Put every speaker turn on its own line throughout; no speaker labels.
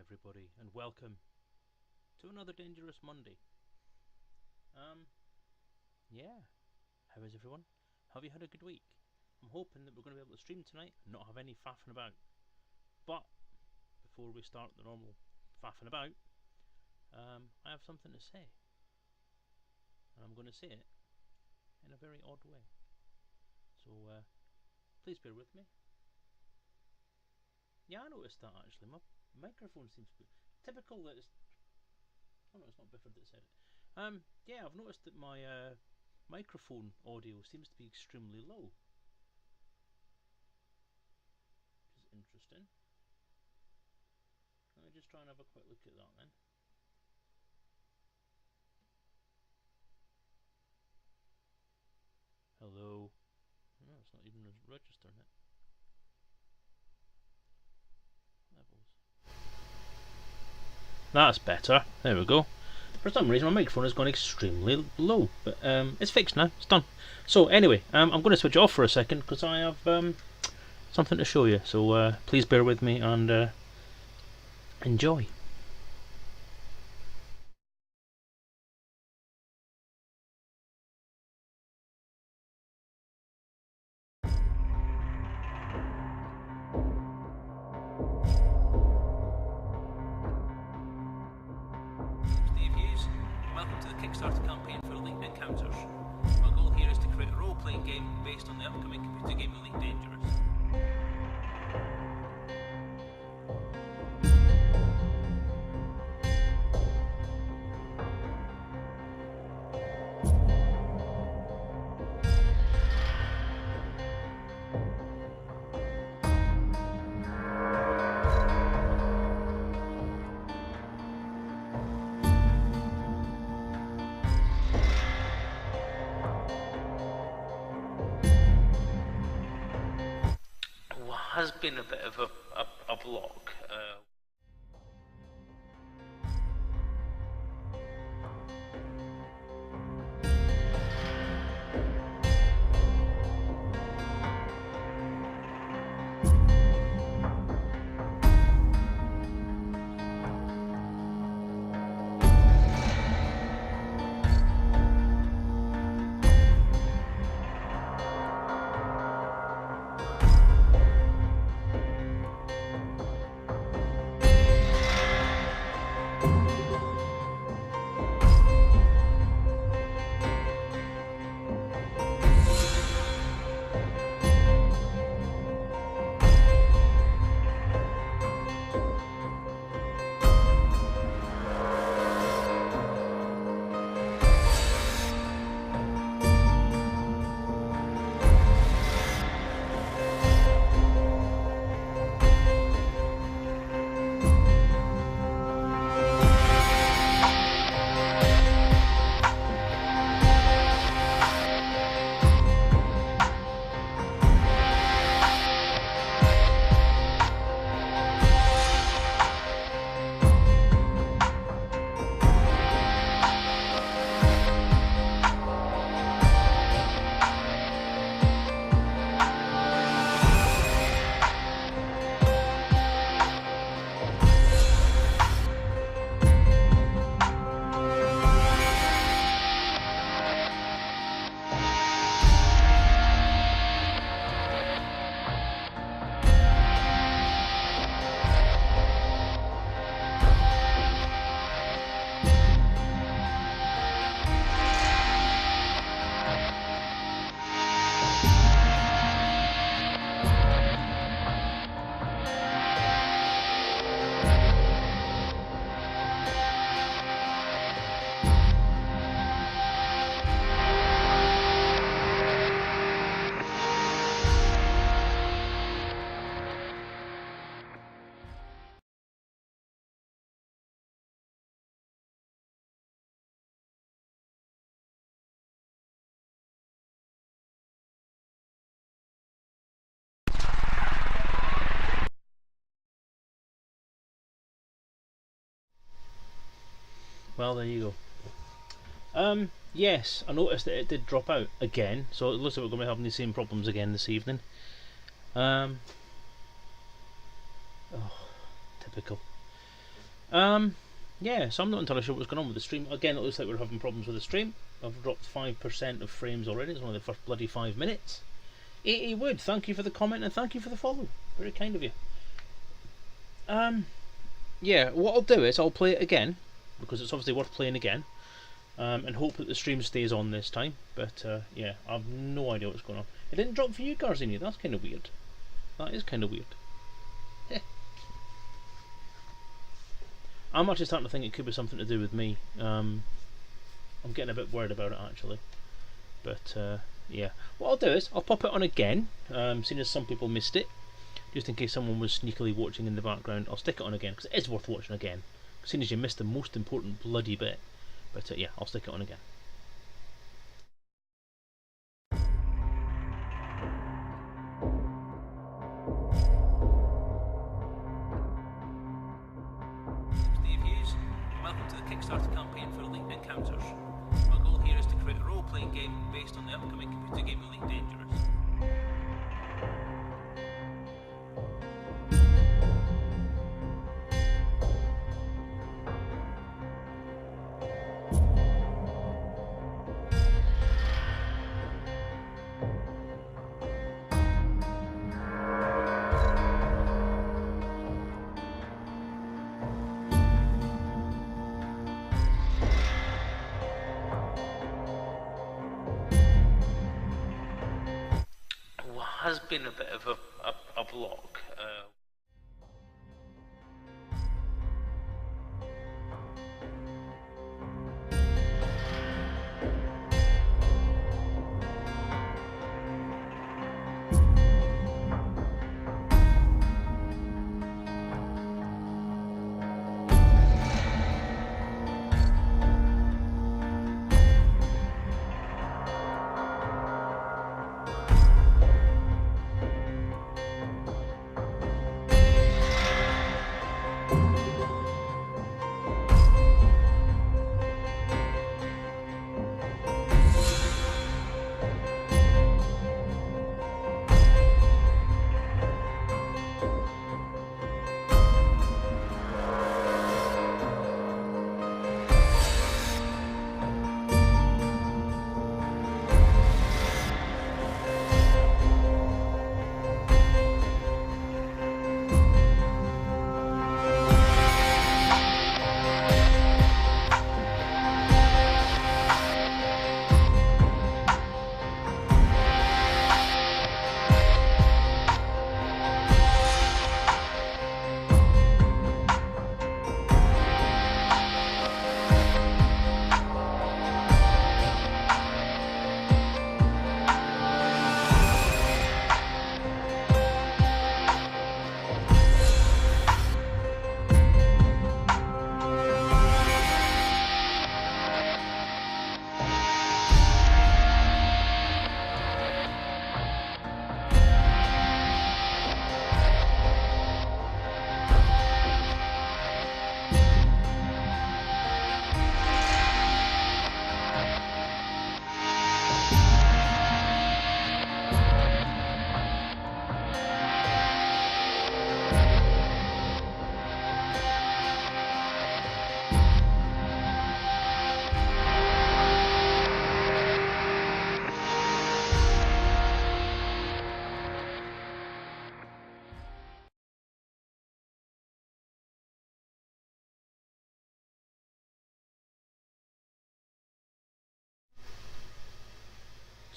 everybody, and welcome to another Dangerous Monday. Um, yeah, how is everyone? Have you had a good week? I'm hoping that we're going to be able to stream tonight and not have any faffing about. But before we start the normal faffing about, I have something to say, and I'm going to say it in a very odd way. So please bear with me. Yeah, I noticed that actually. My microphone seems to be typical. That it's oh no, it's not Bifford that said it. Yeah, I've noticed that my microphone audio seems to be extremely low, which is interesting. Let me just try and have a quick look at that then. Hello. No, it's not even registering it. Levels. That's better. There we go. For some reason, my microphone has gone extremely low, but it's fixed now. It's done. So anyway, I'm going to switch it off for a second because I have something to show you. So please bear with me and enjoy. Steve Hughes, welcome to the Kickstarter campaign for Elite Encounters. My goal here is to create a role-playing game based on the upcoming computer game Elite Dangerous. Has been a bit of a block. Well, there you go. Yes, I noticed that it did drop out again, so it looks like we're going to be having the same problems again this evening. Oh, typical. Yeah, so I'm not entirely sure what's going on with the stream. Again, it looks like we're having problems with the stream. I've dropped 5% of frames already. It's only the first bloody 5 minutes. 80 Wood, thank you for the comment and thank you for the follow. Very kind of you. Yeah, what I'll do is I'll play it again, because it's obviously worth playing again, and hope that the stream stays on this time. But yeah, I have no idea what's going on. It didn't drop for you, Garzini. That's kind of weird. That is kind of weird. I'm actually starting to think it could be something to do with me. I'm getting a bit worried about it actually. But yeah, what I'll do is I'll pop it on again, seeing as some people missed it, just in case someone was sneakily watching in the background. I'll stick it on again because it is worth watching again, seeing as you missed the most important bloody bit. But yeah, I'll stick it on again. Steve Hughes, welcome to the Kickstarter campaign for Elite Encounters. My goal here is to create a role-playing game based on the upcoming computer game Elite Dangerous. Has been a bit of a block.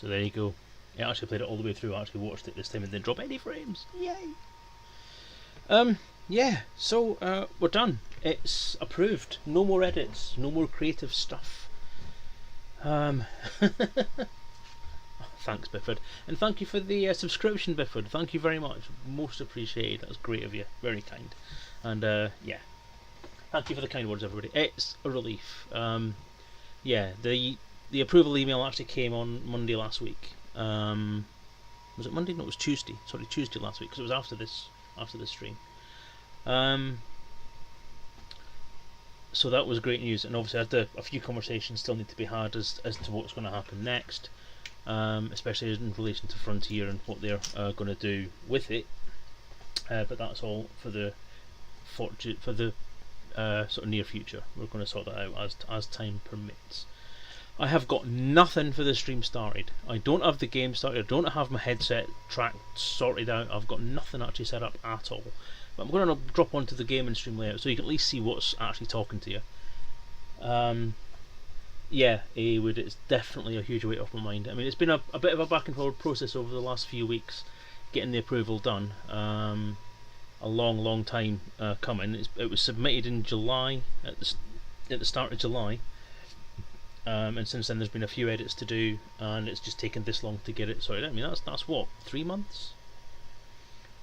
So there you go. I actually played it all the way through. I actually watched it this time and didn't drop any frames. Yay! Yeah. So we're done. It's approved. No more edits. No more creative stuff. Thanks, Bifford, and thank you for the subscription, Bifford. Thank you very much. Most appreciated. That's great of you. Very kind. And yeah, thank you for the kind words, everybody. It's a relief. Yeah, the approval email actually came on Monday last week. Was it Monday? No, it was Tuesday. Sorry, Tuesday last week, because it was after this stream. So that was great news, and obviously a few conversations still need to be had as to what's going to happen next, especially in relation to Frontier and what they're going to do with it. But that's all for the sort of near future. We're going to sort that out as time permits. I have got nothing for the stream started. I don't have the game started. I don't have my headset track sorted out. I've got nothing actually set up at all. But I'm going to drop onto the game and stream layout so you can at least see what's actually talking to you. Yeah, it's definitely a huge weight off my mind. I mean, it's been a bit of a back and forward process over the last few weeks getting the approval done. A long time coming. It was submitted in July, at the start of July, and since then there's been a few edits to do, and it's just taken this long to get it sorted. I mean, that's what, 3 months.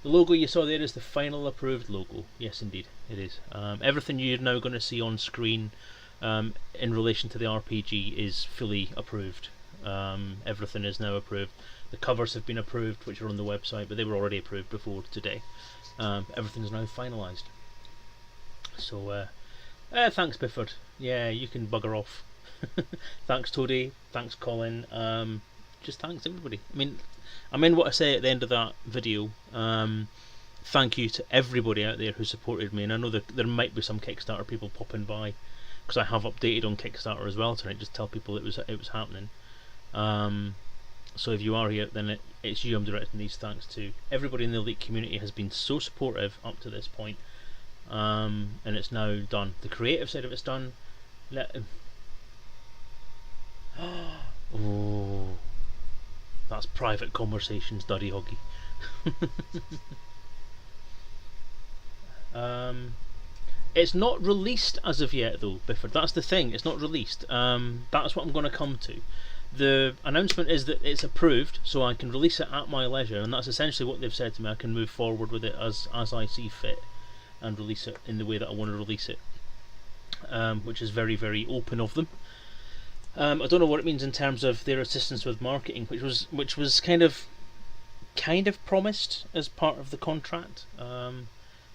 The logo you saw there is the final approved logo. Yes, indeed, it is. Everything you're now going to see on screen in relation to the RPG is fully approved. Everything is now approved. The covers have been approved, which are on the website, but they were already approved before today. Everything's now finalised. So, thanks Bifford. Yeah, you can bugger off. Thanks Toady. Thanks Colin. Just thanks everybody. I mean what I say at the end of that video. Thank you to everybody out there who supported me, and I know that there might be some Kickstarter people popping by, because I have updated on Kickstarter as well tonight. Just tell people it was happening. So if you are here, then it's you I'm directing these thanks to. Everybody in the Elite community has been so supportive up to this point, and it's now done. The creative side of it's done. Oh, that's private conversations, Duddy Hoggy. It's not released as of yet, though, Bifford. That's the thing. It's not released. That's what I'm going to come to. The announcement is that it's approved, so I can release it at my leisure, and that's essentially what they've said to me. I can move forward with it as I see fit, and release it in the way that I want to release it, which is very, very open of them. I don't know what it means in terms of their assistance with marketing, which was kind of promised as part of the contract,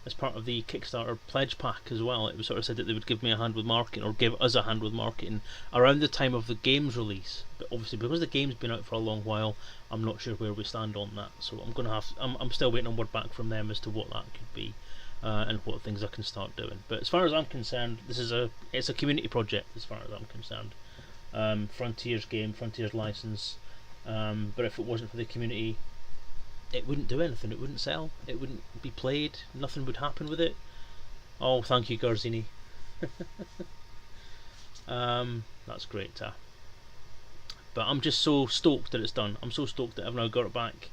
as part of the Kickstarter pledge pack as well. It was sort of said that they would give me a hand with marketing, or give us a hand with marketing around the time of the game's release. But obviously, because the game's been out for a long while, I'm not sure where we stand on that. So I'm still waiting on word back from them as to what that could be, and what things I can start doing. But as far as I'm concerned, it's a community project as far as I'm concerned. Frontiers game, Frontiers license. But if it wasn't for the community, it wouldn't do anything. It wouldn't sell. It wouldn't be played. Nothing would happen with it. Oh, thank you, Garzini. That's great, Ta. But I'm just so stoked that it's done. I'm so stoked that I've now got it back.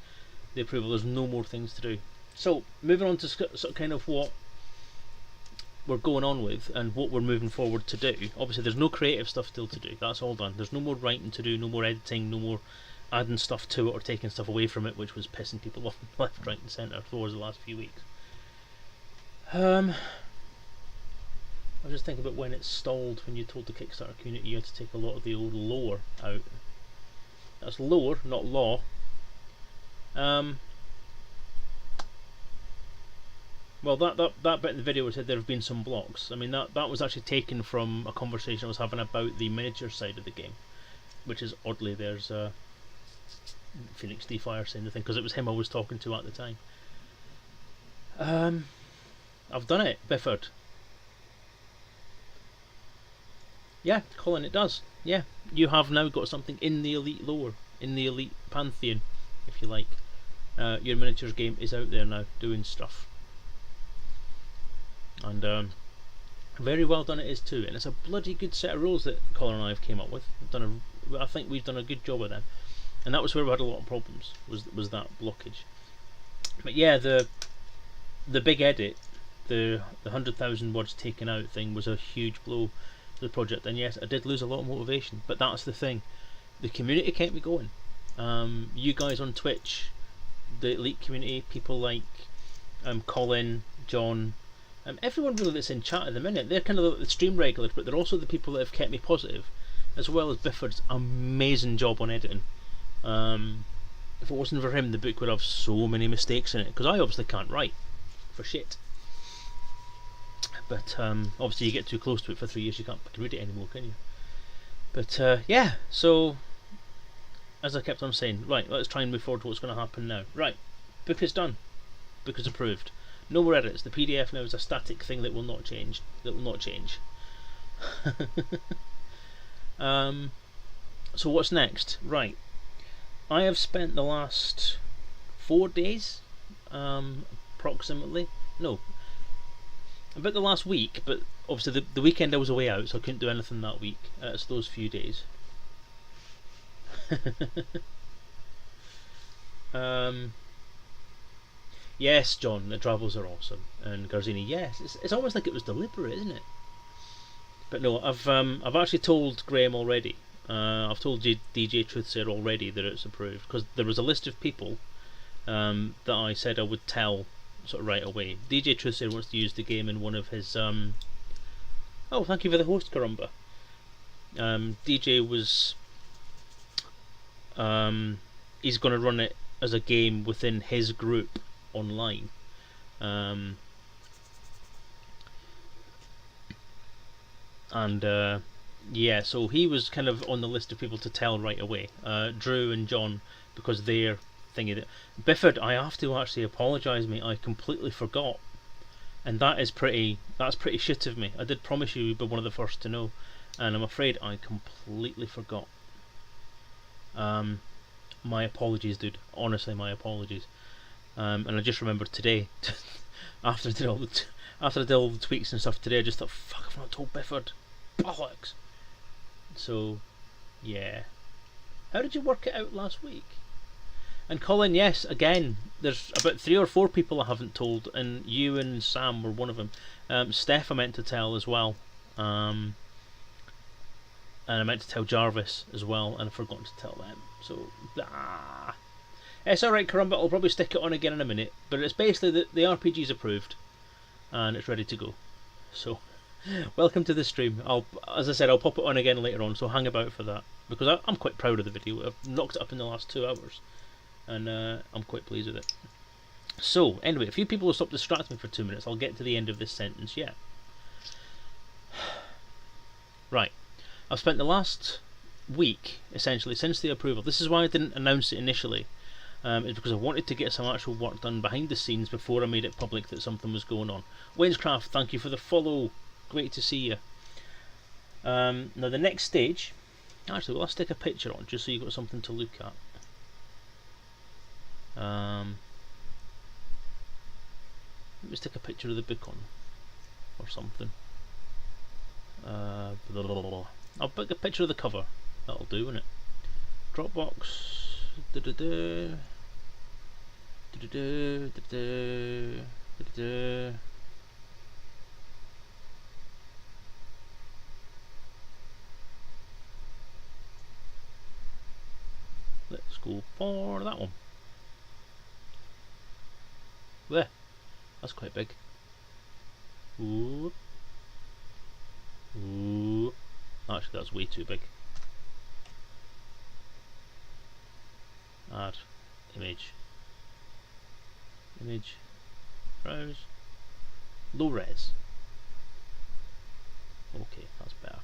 The approval. There's no more things to do. So, moving on to sort of kind of what we're going on with and what we're moving forward to do. Obviously, there's no creative stuff still to do. That's all done. There's no more writing to do. No more editing. No more adding stuff to it or taking stuff away from it, which was pissing people off left, right and centre towards the last few weeks. I was just thinking about when it stalled, when you told the Kickstarter community you had to take a lot of the old lore out. That's lore, not law. Well, that bit in the video said there have been some blocks. I mean, that was actually taken from a conversation I was having about the miniature side of the game, which is oddly there's Phoenix D Fire saying the thing, because it was him I was talking to at the time. I've done it, Bifford. Yeah, Colin, it does. Yeah, you have now got something in the Elite lore, in the Elite pantheon, if you like. Your miniatures game is out there now, doing stuff. And very well done it is too, and it's a bloody good set of rules that Colin and I have came up with. I think we've done a good job of them, and that was where we had a lot of problems, was that blockage. But yeah, the big edit, the 100,000 words taken out thing was a huge blow to the project, and yes, I did lose a lot of motivation, but that's the thing. The community kept me going. You guys on Twitch, the Elite community, people like Colin, John, everyone really that's in chat at the minute, they're kind of the stream regulars, but they're also the people that have kept me positive, as well as Bifford's amazing job on editing. If it wasn't for him, the book would have so many mistakes in it, because I obviously can't write for shit. But obviously you get too close to it for 3 years, you can't read it anymore, can you? But yeah, so as I kept on saying, right, let's try and move forward to what's going to happen now. Right, book is done. Book is approved. No more edits. The PDF now is a static thing that will not change. So what's next? Right. I have spent the last 4 days, approximately. No, about the last week, but obviously the weekend I was away out, so I couldn't do anything that week. It's those few days. Yes, John, the travels are awesome, and Garzini, yes, it's almost like it was deliberate, isn't it? But no, I've actually told Graham already. I've told DJ Truthsayer already that it's approved, because there was a list of people that I said I would tell sort of right away. DJ Truthsayer wants to use the game in one of his oh, thank you for the host, Karumba. DJ was he's going to run it as a game within his group online. Yeah, so he was kind of on the list of people to tell right away. Drew and John, because they're thinking. Bifford, I have to actually apologise, mate. I completely forgot, and that's pretty shit of me. I did promise you you'd be one of the first to know, and I'm afraid I completely forgot. My apologies, dude. Honestly, my apologies. And I just remembered today, after I did all the tweaks and stuff today, I just thought, fuck, I've not told Bifford. Bollocks. So, yeah. How did you work it out last week? And Colin, yes, again, there's about 3 or 4 people I haven't told, and you and Sam were one of them. Steph I meant to tell as well. And I meant to tell Jarvis as well, and I forgot to tell them. So, it's alright, Karumba, I'll probably stick it on again in a minute, but it's basically the RPG's approved, and it's ready to go. So, welcome to the stream. As I said, I'll pop it on again later on, so hang about for that, because I'm quite proud of the video. I've knocked it up in the last 2 hours, and I'm quite pleased with it. So, anyway, a few people will stop distracting me for 2 minutes. I'll get to the end of this sentence, yeah. Right. I've spent the last week, essentially, since the approval. This is why I didn't announce it initially. It's because I wanted to get some actual work done behind the scenes before I made it public that something was going on. Wainscraft, thank you for the follow. Great to see you. Now the next stage, actually, well, let's take a picture on just so you've got something to look at. Let's take a picture of the book on, or something. I'll pick a picture of the cover. That'll do, won't it? Dropbox. Let's go for that one. There. That's quite big. Ooh. Ooh. Actually, that's way too big. Add. Image. Image. Browse. Low res. Okay, that's better.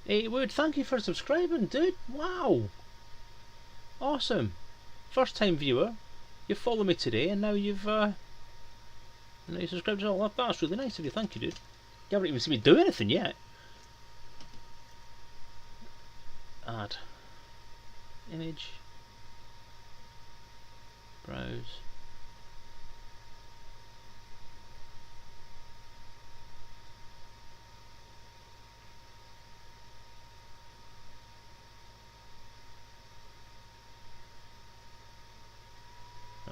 Hey Wood, thank you for subscribing, dude. Wow. Awesome. First time viewer. You followed me today, and now you've you subscribed to all. That's really nice of you. Thank you, dude. You haven't even seen me do anything yet. Add. Image. Browse.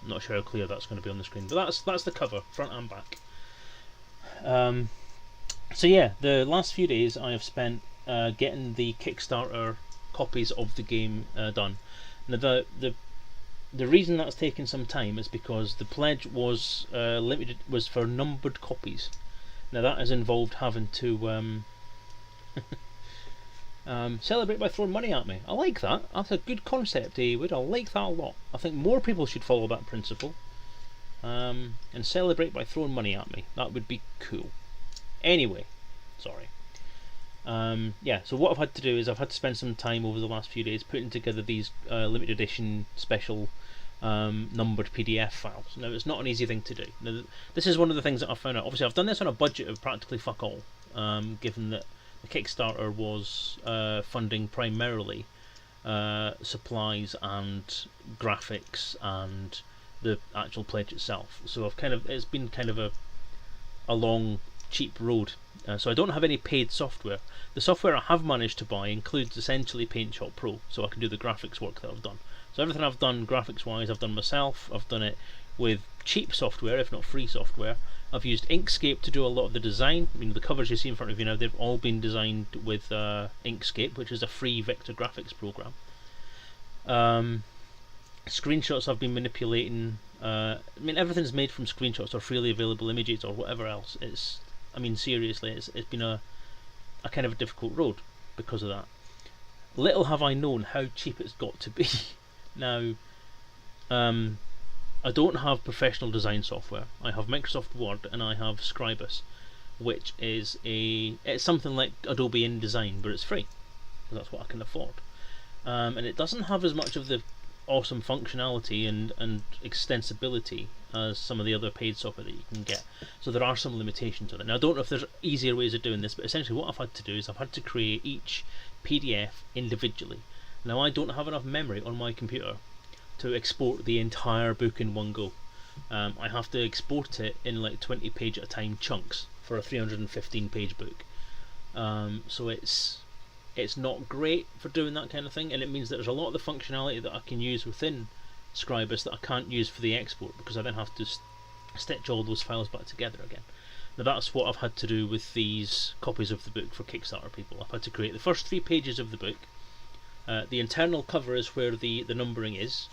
I'm not sure how clear that's going to be on the screen, but that's the cover, front and back. So yeah, the last few days I have spent getting the Kickstarter copies of the game done. Now the reason that's taken some time is because the pledge was was for numbered copies. Now that has involved having to celebrate by throwing money at me. I like that. That's a good concept, Wood. I like that a lot. I think more people should follow that principle. And celebrate by throwing money at me. That would be cool. Anyway, sorry. Yeah, so what I've had to do is I've had to spend some time over the last few days putting together these limited edition special numbered PDF files. Now, it's not an easy thing to do. Now, this is one of the things that I found out. Obviously, I've done this on a budget of practically fuck all, given that the Kickstarter was funding primarily supplies and graphics and the actual pledge itself. So it's been kind of a long, cheap road. So I don't have any paid software. The software I have managed to buy includes essentially Paint Shop Pro, so I can do the graphics work that I've done. So everything I've done graphics wise, I've done myself. I've done it with cheap software, if not free software. I've used Inkscape to do a lot of the design. I mean, the covers you see in front of you now, they've all been designed with Inkscape, which is a free vector graphics program. Screenshots I've been manipulating. I mean, everything's made from screenshots or freely available images or whatever else. I mean, seriously, it's been a kind of a difficult road because of that. Little have I known how cheap it's got to be. Now, I don't have professional design software. I have Microsoft Word and I have Scribus, which is it's something like Adobe InDesign, but it's free. That's what I can afford. And it doesn't have as much of the awesome functionality and extensibility as some of the other paid software that you can get. So there are some limitations on it. Now, I don't know if there's easier ways of doing this, but essentially what I've had to do is I've had to create each PDF individually. Now, I don't have enough memory on my computer to export the entire book in one go. I have to export it in like 20 page at a time chunks for a 315 page book. So it's not great for doing that kind of thing, and it means that there's a lot of the functionality that I can use within Scribus that I can't use for the export, because I then have to stitch all those files back together again. Now, that's what I've had to do with these copies of the book for Kickstarter people. I've had to create the first 3 pages of the book. The internal cover is where the numbering is.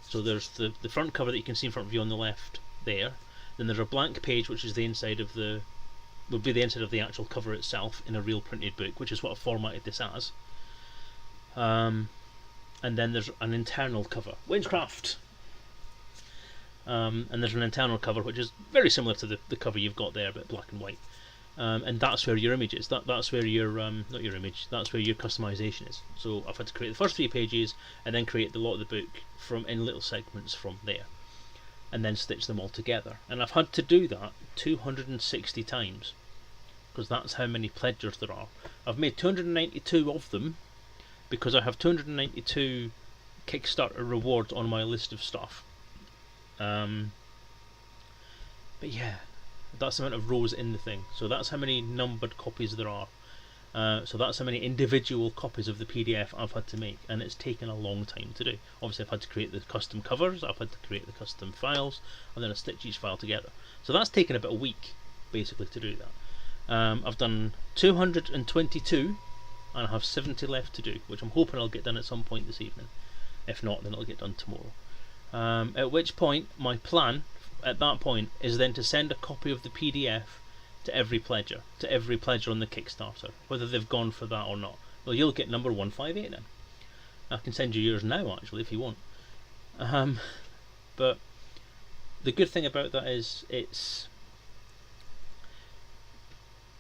So there's the front cover that you can see in front of you on the left there. Then there's a blank page, which is the inside of would be the inside of the actual cover itself in a real printed book, which is what I've formatted this as. And then there's an internal cover, Witchcraft. And there's an internal cover which is very similar to the cover you've got there, but black and white. And that's where your image is. That's where your not your image. That's where your customization is. So I've had to create the first 3 pages and then create the lot of the book in little segments from there, and then stitch them all together. And I've had to do that 260 times, because that's how many pledgers there are. I've made 292 of them because I have 292 Kickstarter rewards on my list of stuff. But yeah, that's the amount of rows in the thing. So that's how many numbered copies there are. So that's how many individual copies of the PDF I've had to make, and it's taken a long time to do. Obviously, I've had to create the custom covers, I've had to create the custom files, and then I stitch each file together. So that's taken about a week, basically, to do that. I've done 222, and I have 70 left to do, which I'm hoping I'll get done at some point this evening. If not, then it'll get done tomorrow. At which point, my plan at that point is then to send a copy of the PDF to every pledger on the Kickstarter, whether they've gone for that or not. Well, you'll get number 158 then. I can send you yours now, actually, if you want. But the good thing about that is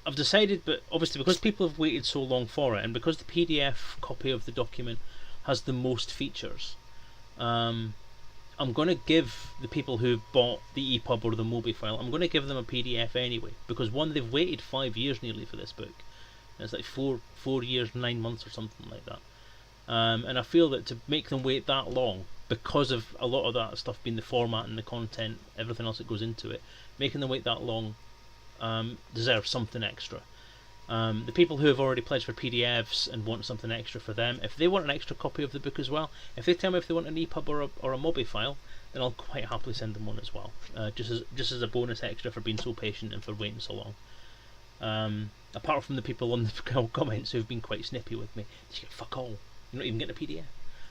I've decided, but obviously because people have waited so long for it, and because the PDF copy of the document has the most features, I'm going to give the people who bought the EPUB or the MOBI file, I'm going to give them a PDF anyway, because one, they've waited 5 years nearly for this book. It's like 4 years, 9 months or something like that. And I feel that to make them wait that long, because of a lot of that stuff being the format and the content, everything else that goes into it, making them wait that long deserves something extra. The people who have already pledged for PDFs and want something extra for them, if they want an extra copy of the book as well, if they tell me if they want an EPUB or a MOBI file, then I'll quite happily send them one as well, just as a bonus extra for being so patient and for waiting so long. Apart from the people on the comments who've been quite snippy with me, you get fuck all, you're not even getting a PDF.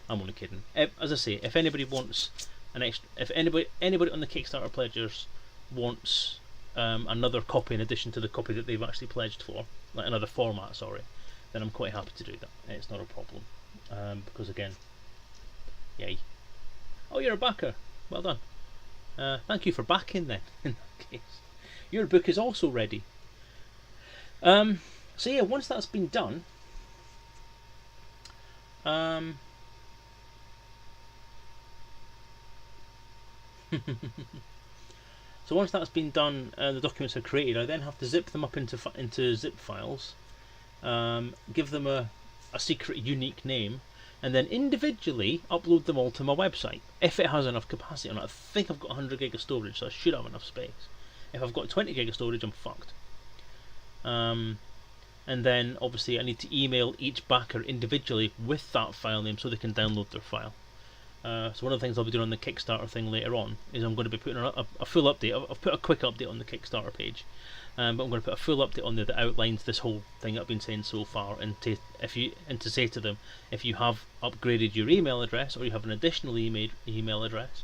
I'm only kidding. As I say, if anybody wants an extra, if anybody on the Kickstarter pledgers wants another copy in addition to the copy that they've actually pledged for, like another format, sorry, then I'm quite happy to do that. It's not a problem, because again, yay. Oh, you're a backer. Well done. Thank you for backing then. In that case, your book is also ready. So yeah, once that's been done, So once that's been done, the documents are created. I then have to zip them up into zip files, give them a secret, unique name, and then individually upload them all to my website if it has enough capacity on it. I think I've got 100 gig of storage, so I should have enough space. If I've got 20 gig of storage, I'm fucked. And then obviously I need to email each backer individually with that file name so they can download their file. So one of the things I'll be doing on the Kickstarter thing later on is I'm going to be putting a full update. I've put a quick update on the Kickstarter page, but I'm going to put a full update on there that outlines this whole thing I've been saying so far, and to say to them, if you have upgraded your email address or you have an additional email address,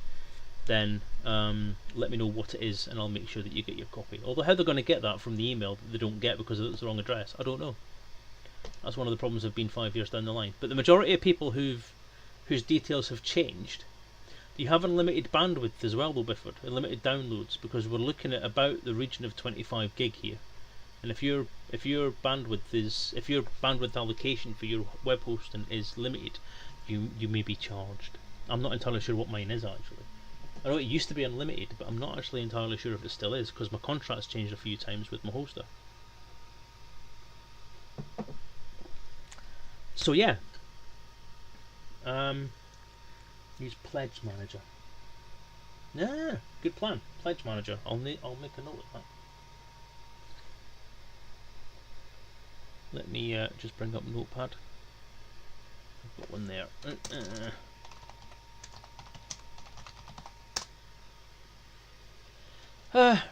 then let me know what it is, and I'll make sure that you get your copy. Although how they're going to get that from the email that they don't get because it's the wrong address, I don't know. That's one of the problems have been 5 years down the line. But the majority of people whose details have changed, you have unlimited bandwidth as well though, Bifford, unlimited downloads, because we're looking at about the region of 25 gig here. And if your bandwidth allocation for your web hosting is limited, you may be charged. I'm not entirely sure what mine is actually. I know it used to be unlimited, but I'm not actually entirely sure if it still is, because my contract's changed a few times with my hoster. So yeah. Use Pledge Manager. Yeah, good plan. Pledge Manager. I'll make a note of that. Let me just bring up Notepad. I've got one there.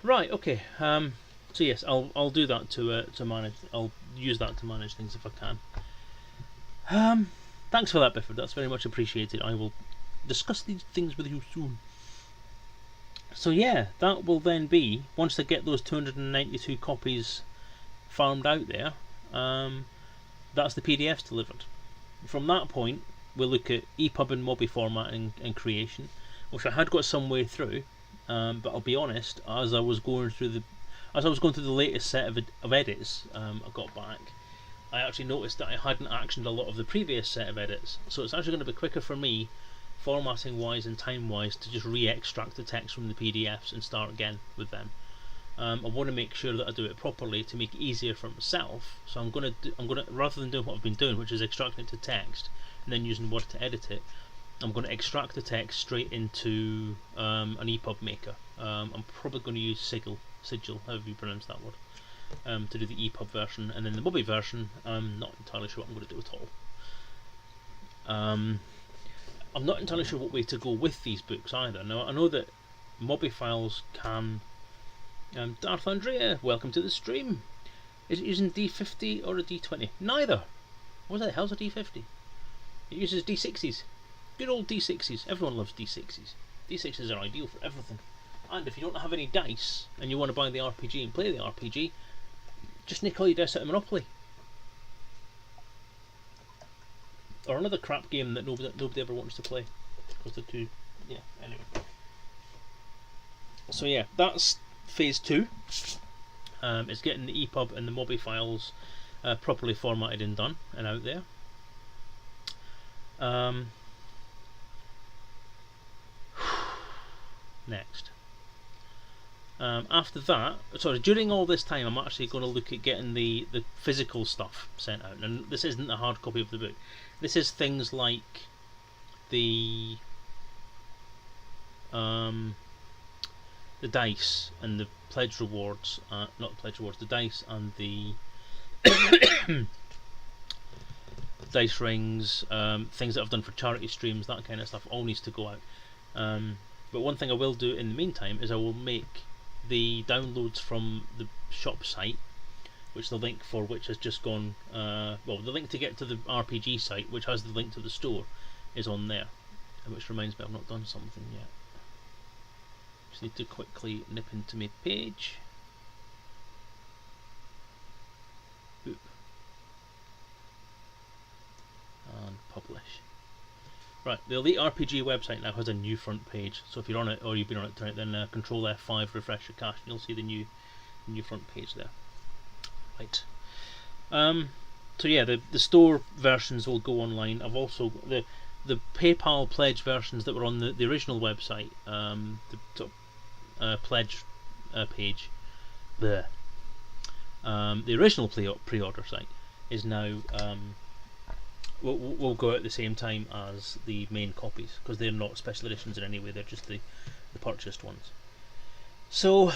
Right. Okay. So yes, I'll do that to manage. I'll use that to manage things if I can. Thanks for that, Bifford. That's very much appreciated. I will discuss these things with you soon. So yeah, that will then be, once I get those 292 copies farmed out there, that's the PDFs delivered. From that point, we'll look at EPUB and MOBI formatting and creation, which I had got some way through, but I'll be honest, as I was going through the latest set of edits I got back, I actually noticed that I hadn't actioned a lot of the previous set of edits, so it's actually going to be quicker for me, formatting wise and time wise, to just re-extract the text from the PDFs and start again with them. I want to make sure that I do it properly to make it easier for myself. So I'm gonna rather than doing what I've been doing, which is extracting it to text and then using Word to edit it, I'm going to extract the text straight into an EPUB maker. I'm probably going to use Sigil, however you pronounce that word, to do the EPUB version, and then the MOBI version, I'm not entirely sure what I'm going to do at all. I'm not entirely sure what way to go with these books either. Now, I know that MOBI files can... Darth Andrea, welcome to the stream. Is it using D50 or a D20? Neither. What the hell's a D50? It uses D60s. Good old D60s. Everyone loves D60s. D60s are ideal for everything. And if you don't have any dice and you want to buy the RPG and play the RPG, just nick all your dice out of Monopoly. Or another crap game that nobody ever wants to play. Because they're too... yeah, anyway. So yeah, that's phase 2. It's getting the EPUB and the MOBI files properly formatted and done and out there. Next. After that, sorry, during all this time I'm actually going to look at getting the physical stuff sent out. And this isn't a hard copy of the book. This is things like the dice and the pledge rewards, not the pledge rewards, the dice and the dice rings, things that I've done for charity streams, that kind of stuff, all needs to go out. But one thing I will do in the meantime is I will make the downloads from the shop site, which the link for which has just gone, well, the link to get to the RPG site, which has the link to the store, is on there. Which reminds me, I've not done something yet. Just need to quickly nip into my page. Boop. And publish. Right, the Elite RPG website now has a new front page, so if you're on it, or you've been on it tonight, then Control F5, refresh your cache, and you'll see the new front page there. Right. So yeah, the store versions will go online. I've also the the PayPal pledge versions that were on the original website, the sort of, pledge page, the original pre-order site is now will go out at the same time as the main copies, because they're not special editions in any way, they're just the purchased ones. So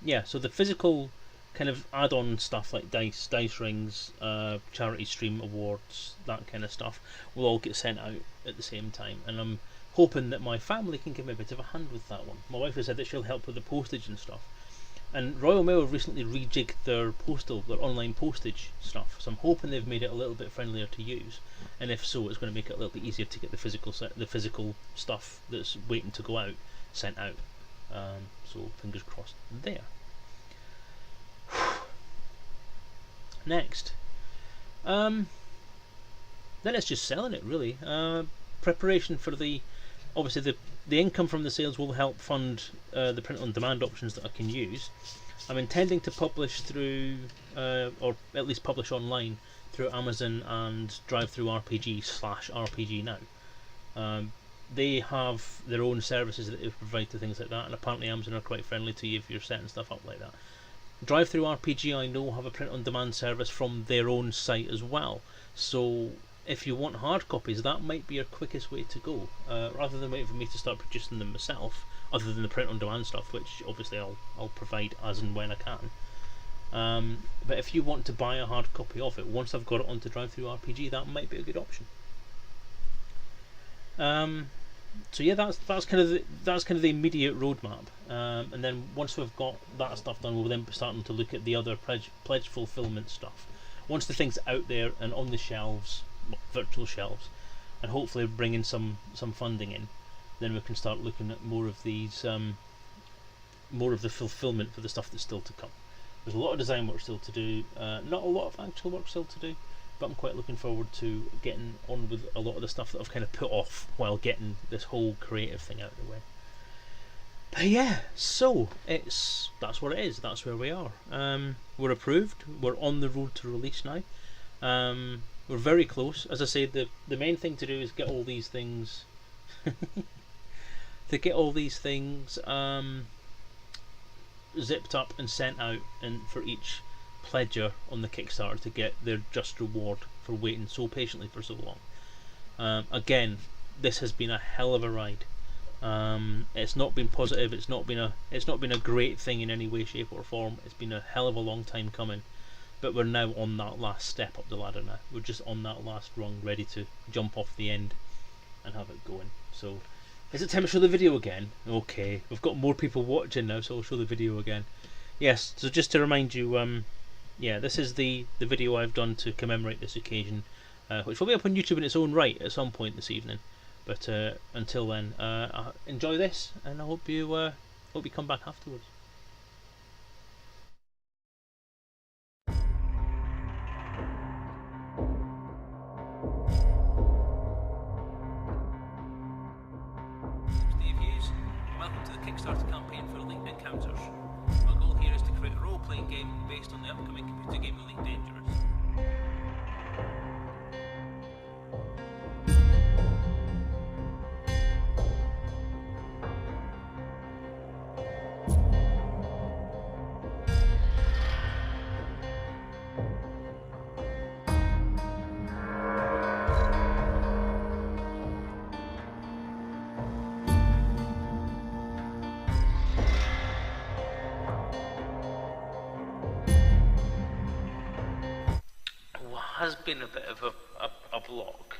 yeah, so the physical kind of add-on stuff like dice rings, charity stream awards, that kind of stuff will all get sent out at the same time, and I'm hoping that my family can give me a bit of a hand with that one. My wife has said that she'll help with the postage and stuff, and Royal Mail have recently rejigged their online postage stuff, so I'm hoping they've made it a little bit friendlier to use, and if so, it's going to make it a little bit easier to get the physical stuff that's waiting to go out sent out. So fingers crossed there. Next, then it's just selling it really. Preparation for obviously the income from the sales will help fund the print on demand options that I can use. I'm intending to publish through, or at least publish online through Amazon and DriveThruRPG/RPG Now. They have their own services that they provide to things like that, and apparently Amazon are quite friendly to you if you're setting stuff up like that. DriveThruRPG, I know, have a print-on-demand service from their own site as well, so if you want hard copies, that might be your quickest way to go, rather than waiting for me to start producing them myself, other than the print-on-demand stuff, which obviously I'll provide as and when I can. But if you want to buy a hard copy of it, once I've got it onto DriveThruRPG, that might be a good option. So yeah, that's kind of the immediate roadmap, and then once we've got that stuff done, we'll then be starting to look at the other pledge fulfillment stuff. Once the thing's out there and on the shelves, virtual shelves, and hopefully bringing some funding in, then we can start looking at more of these, more of the fulfillment for the stuff that's still to come. There's a lot of design work still to do, not a lot of actual work still to do, but I'm quite looking forward to getting on with a lot of the stuff that I've kind of put off while getting this whole creative thing out of the way. But yeah, so that's what it is. That's where we are. We're approved. We're on the road to release now. We're very close. As I say, the main thing to do is get all these things zipped up and sent out, and for each pledger on the Kickstarter to get their just reward for waiting so patiently for so long. Again, this has been a hell of a ride. It's not been positive. It's not been a great thing in any way, shape, or form. It's been a hell of a long time coming, but we're now on that last step up the ladder. Now we're just on that last rung, ready to jump off the end and have it going. So, is it time to show the video again? Okay, we've got more people watching now, so I'll show the video again. Yes. So just to remind you, yeah, this is the video I've done to commemorate this occasion, which will be up on YouTube in its own right at some point this evening. But until then, enjoy this, and I hope you come back afterwards. Steve Hughes, welcome to the Kickstarter campaign for Elite Encounters. My goal here is to create a role-playing game based on the upcoming computer game Elite Dangerous. Has been a bit of a block.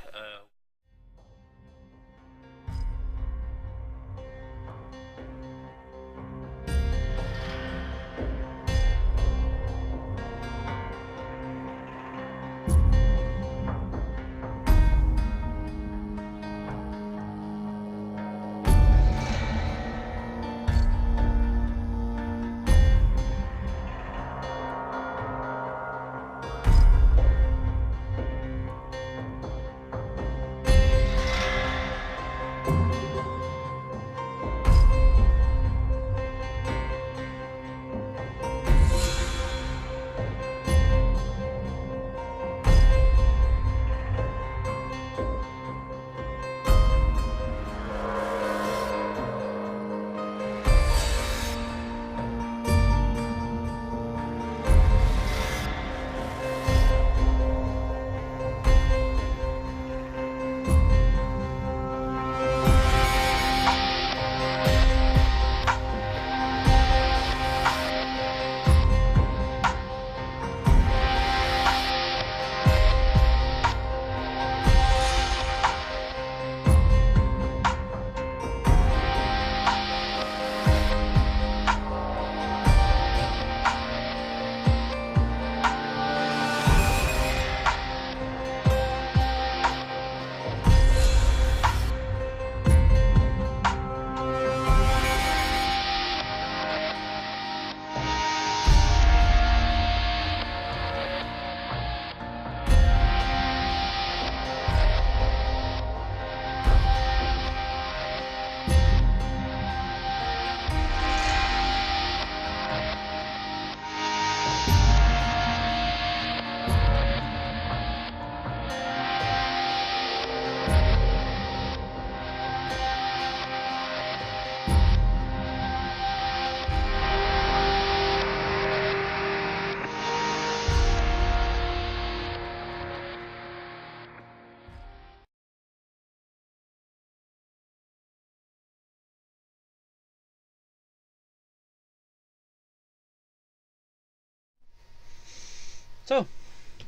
So,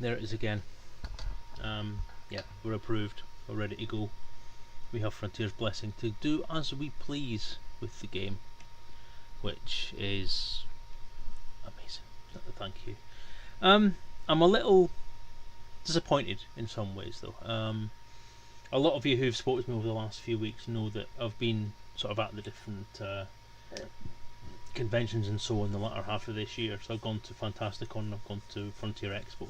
there it is again. Yeah, we're approved. We're ready to go. We have Frontier's blessing to do as we please with the game, which is amazing. Thank you. I'm a little disappointed in some ways, though. A lot of you who've spoken to me over the last few weeks know that I've been sort of at the different conventions and so on the latter half of this year. So I've gone to Fantasticon, I've gone to Frontier Expo,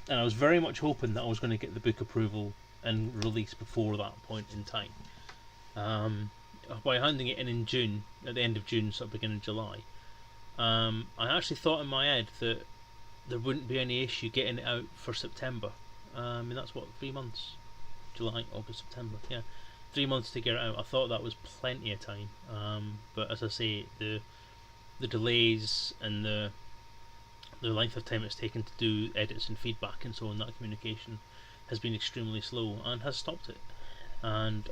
and I was very much hoping that I was going to get the book approval and release before that point in time. By handing it in June, at the end of June, sort of beginning of July, I actually thought in my head that there wouldn't be any issue getting it out for September. And that's what, 3 months? July, August, September, yeah. 3 months to get it out. I thought that was plenty of time. But as I say, the delays and the length of time it's taken to do edits and feedback and so on, that communication has been extremely slow and has stopped it. And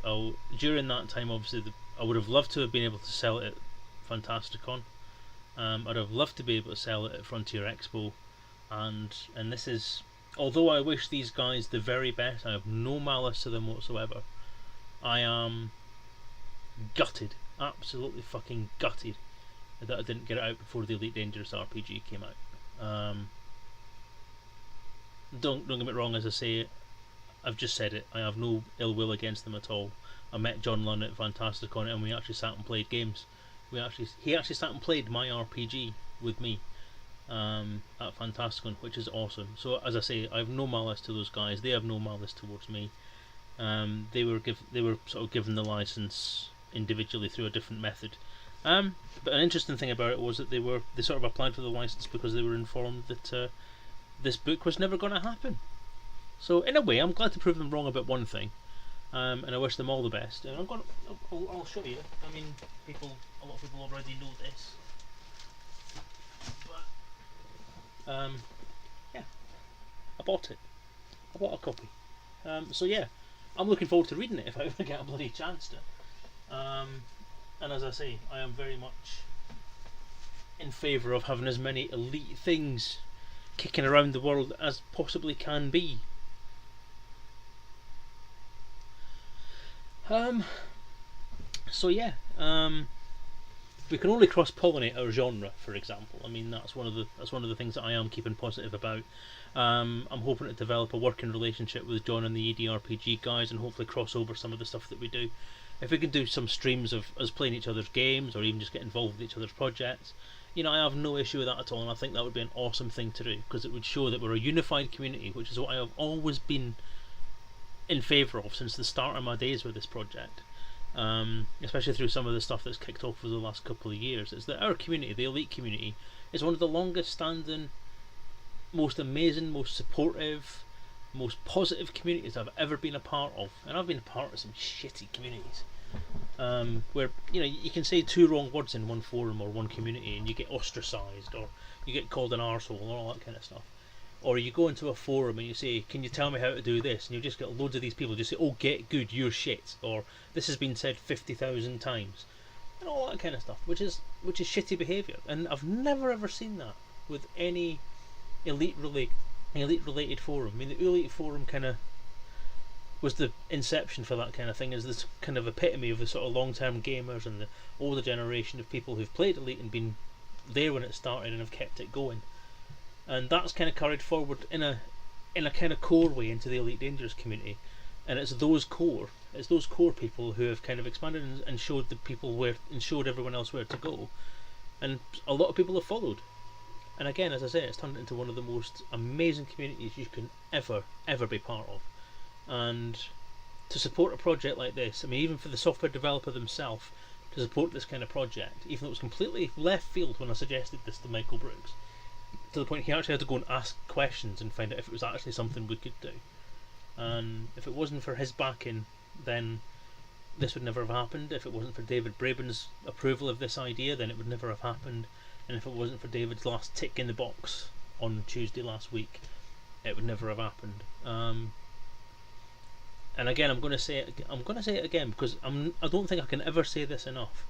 during that time, obviously, I would have loved to have been able to sell it at Fantasticon. I'd have loved to be able to sell it at Frontier Expo, and this is, although I wish these guys the very best, I have no malice to them whatsoever. I am gutted, absolutely fucking gutted, that I didn't get it out before the Elite Dangerous RPG came out. Don't get me wrong, as I say, I've just said it, I have no ill will against them at all. I met John Lunn at Fantasticon and we actually sat and played games. He actually sat and played my RPG with me at Fantasticon, which is awesome. So as I say, I have no malice to those guys. They have no malice towards me. They were sort of given the license individually through a different method. But an interesting thing about it was that they sort of applied for the license because they were informed that this book was never going to happen. So in a way, I'm glad to prove them wrong about one thing, and I wish them all the best. And I'll show you. I mean, a lot of people already know this, but yeah, I bought it. I bought a copy. So yeah, I'm looking forward to reading it if I ever get a bloody chance to. And as I say, I am very much in favour of having as many elite things kicking around the world as possibly can be. So yeah, we can only cross-pollinate our genre, for example. I mean, that's one of the things that I am keeping positive about. I'm hoping to develop a working relationship with John and the EDRPG guys, and hopefully cross over some of the stuff that we do. If we can do some streams of us playing each other's games, or even just get involved with each other's projects, you know, I have no issue with that at all, and I think that would be an awesome thing to do, because it would show that we're a unified community, which is what I have always been in favour of since the start of my days with this project. Especially through some of the stuff that's kicked off over the last couple of years, is that our community, the elite community, is one of the longest standing, most amazing, most supportive, most positive communities I've ever been a part of. And I've been a part of some shitty communities, where, you know, you can say 2 wrong words in one forum or one community and you get ostracised, or you get called an arsehole, and all that kind of stuff. Or you go into a forum and you say, can you tell me how to do this? And you just get loads of these people just say, oh, get good, you're shit. Or this has been said 50,000 times. And all that kind of stuff, which is shitty behaviour. And I've never ever seen that with any elite related forum. I mean, the elite forum kind of was the inception for that kind of thing, as this kind of epitome of the sort of long-term gamers and the older generation of people who've played elite and been there when it started and have kept it going. And that's kind of carried forward in a kind of core way into the Elite Dangerous community, and it's those core people who have kind of expanded and showed the people where, and showed everyone else where to go, and a lot of people have followed. And again, as I say, it's turned into one of the most amazing communities you can ever be part of. And to support a project like this, I mean, even for the software developer themselves to support this kind of project, even though it was completely left field when I suggested this to Michael Brooks, to the point he actually had to go and ask questions and find out if it was actually something we could do. And if it wasn't for his backing, then this would never have happened. If it wasn't for David Braben's approval of this idea, then it would never have happened. And if it wasn't for David's last tick in the box on Tuesday last week, it would never have happened. And again, I'm going to say it again, because I don't think I can ever say this enough.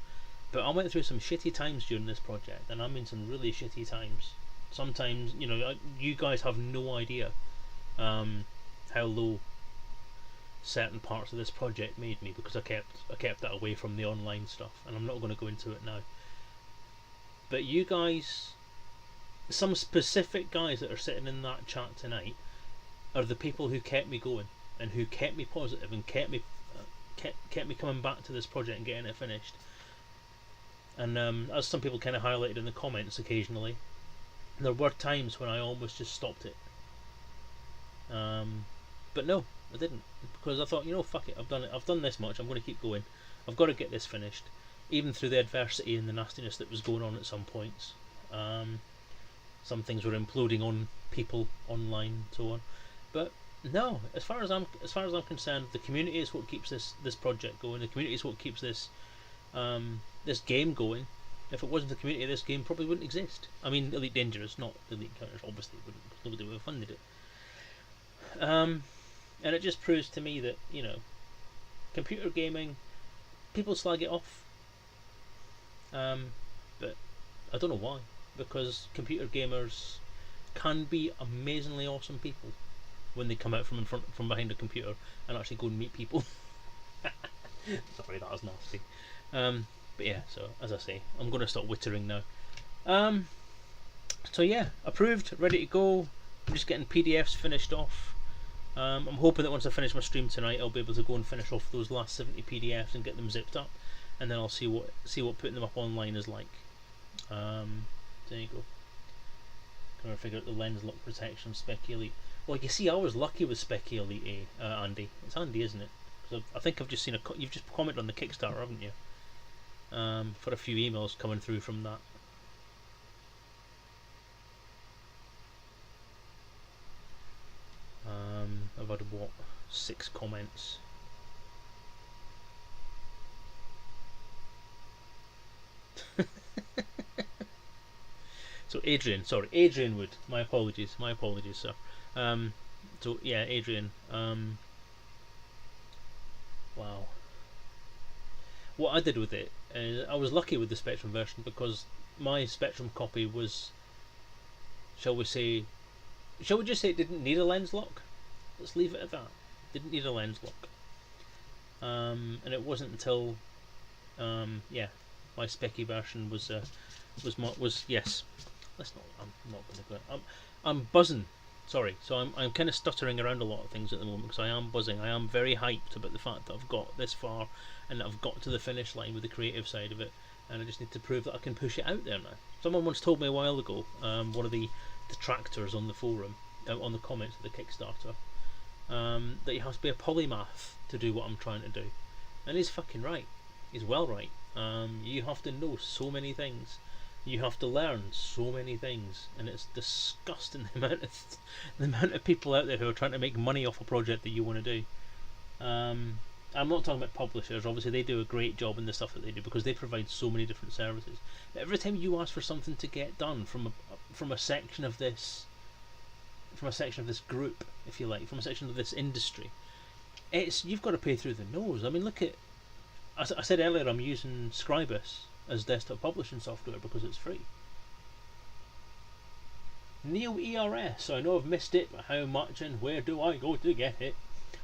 But I went through some shitty times during this project, and I mean some really shitty times. Sometimes, you guys have no idea how low certain parts of this project made me, because I kept that away from the online stuff, and I'm not going to go into it now. But you guys, some specific guys that are sitting in that chat tonight, are the people who kept me going and who kept me positive and kept me coming back to this project and getting it finished. And as some people kind of highlighted in the comments occasionally, there were times when I almost just stopped it. But no, I didn't, because I thought, fuck it, I've done it. I've done this much. I'm going to keep going. I've got to get this finished, even through the adversity and the nastiness that was going on at some points. Some things were imploding on people online and so on. But no, as far as I'm concerned, the community is what keeps this project going. The community is what keeps this this game going. If it wasn't the community, this game probably wouldn't exist. I mean, Elite Dangerous, not Elite Encounters, obviously wouldn't, because nobody would have funded it. And it just proves to me that, computer gaming, people slag it off. But I don't know why. Because computer gamers can be amazingly awesome people when they come out from behind a computer and actually go and meet people. Sorry, that was nasty. But yeah, so as I say, I'm going to stop wittering now. So yeah, approved, ready to go. I'm just getting PDFs finished off. I'm hoping that once I finish my stream tonight, I'll be able to go and finish off those last 70 PDFs and get them zipped up, and then I'll see what putting them up online is like. There you go. Can I figure out the lens lock protection Spec Elite? Well, you see, I was lucky with Spec Elite, Andy. It's Andy, isn't it? Because I think I've just seen you've just commented on the Kickstarter, haven't you? For a few emails coming through from that. I've had 6 comments. So Adrian Wood. My apologies, sir. So yeah, Adrian. Wow. What I did with it is I was lucky with the Spectrum version, because my Spectrum copy was, shall we just say it didn't need a lens lock? Let's leave it at that. Didn't need a lens lock. And it wasn't until my Specky version was yes. I'm not going to go. I'm buzzing. Sorry, so I'm kind of stuttering around a lot of things at the moment, because I am buzzing. I am very hyped about the fact that I've got this far and that I've got to the finish line with the creative side of it, and I just need to prove that I can push it out there now. Someone once told me a while ago, one of the detractors on the forum, on the comments of the Kickstarter, that you have to be a polymath to do what I'm trying to do, and he's fucking right. He's well right. You have to know so many things. You have to learn so many things, and it's disgusting the amount of people out there who are trying to make money off a project that you want to do. I'm not talking about publishers. Obviously, they do a great job in the stuff that they do, because they provide so many different services. But every time you ask for something to get done from a section of this, group, if you like, from a section of this industry, you've got to pay through the nose. I mean, look at. I said earlier, I'm using Scribus as desktop publishing software because it's free. Neo ERS, I know I've missed it, but how much and where do I go to get it?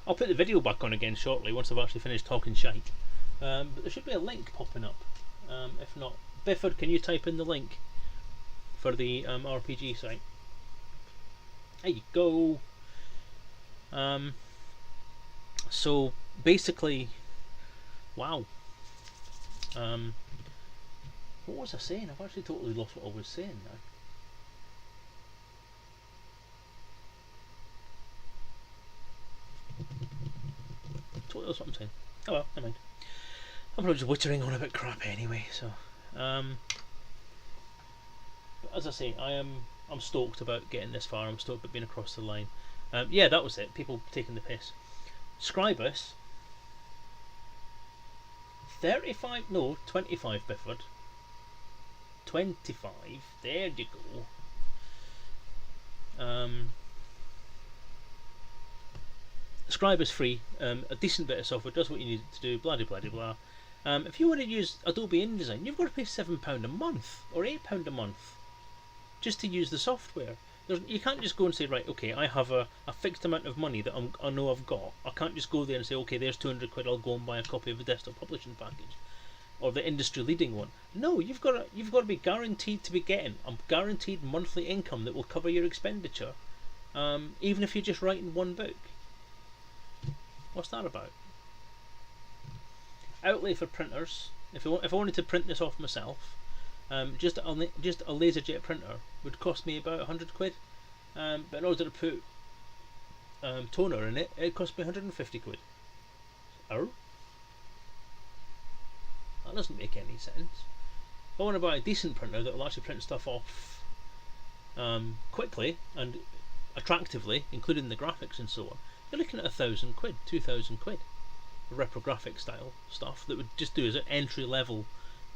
I'll put the video back on again shortly once I've actually finished talking shite. But there should be a link popping up. If not, Bifford, can you type in the link for the RPG site? There you go. So basically, wow. What was I saying? I've actually totally lost what I was saying now. Totally lost what I'm saying. Oh well, never mind. I'm probably just wittering on a bit crap anyway. So, but as I say, I'm stoked about getting this far. I'm stoked about being across the line. Yeah, that was it. People taking the piss. Scribus. 25 Bifford. 25. There you go. Scribe is free. A decent bit of software, does what you need it to do. Blah blah blah blah. If you want to use Adobe InDesign, you've got to pay £7 a month or £8 a month. just to use the software. You can't just go and say, right, okay, I have a fixed amount of money that I know I've got. I can't just go there and say, okay, there's 200 quid, I'll go and buy a copy of the desktop publishing package or the industry leading one. No, you've got to be guaranteed to be getting a guaranteed monthly income that will cover your expenditure, even if you're just writing one book. What's that about? Outlay for printers. If I wanted to print this off myself, just a LaserJet printer would cost me about 100 quid. But in order to put toner in it, it cost me 150 quid. Oh? That doesn't make any sense. If I want to buy a decent printer that will actually print stuff off quickly and attractively, including the graphics and so on, you're looking at 1,000 quid, 2,000 quid. Reprographic style stuff that would just do as an entry level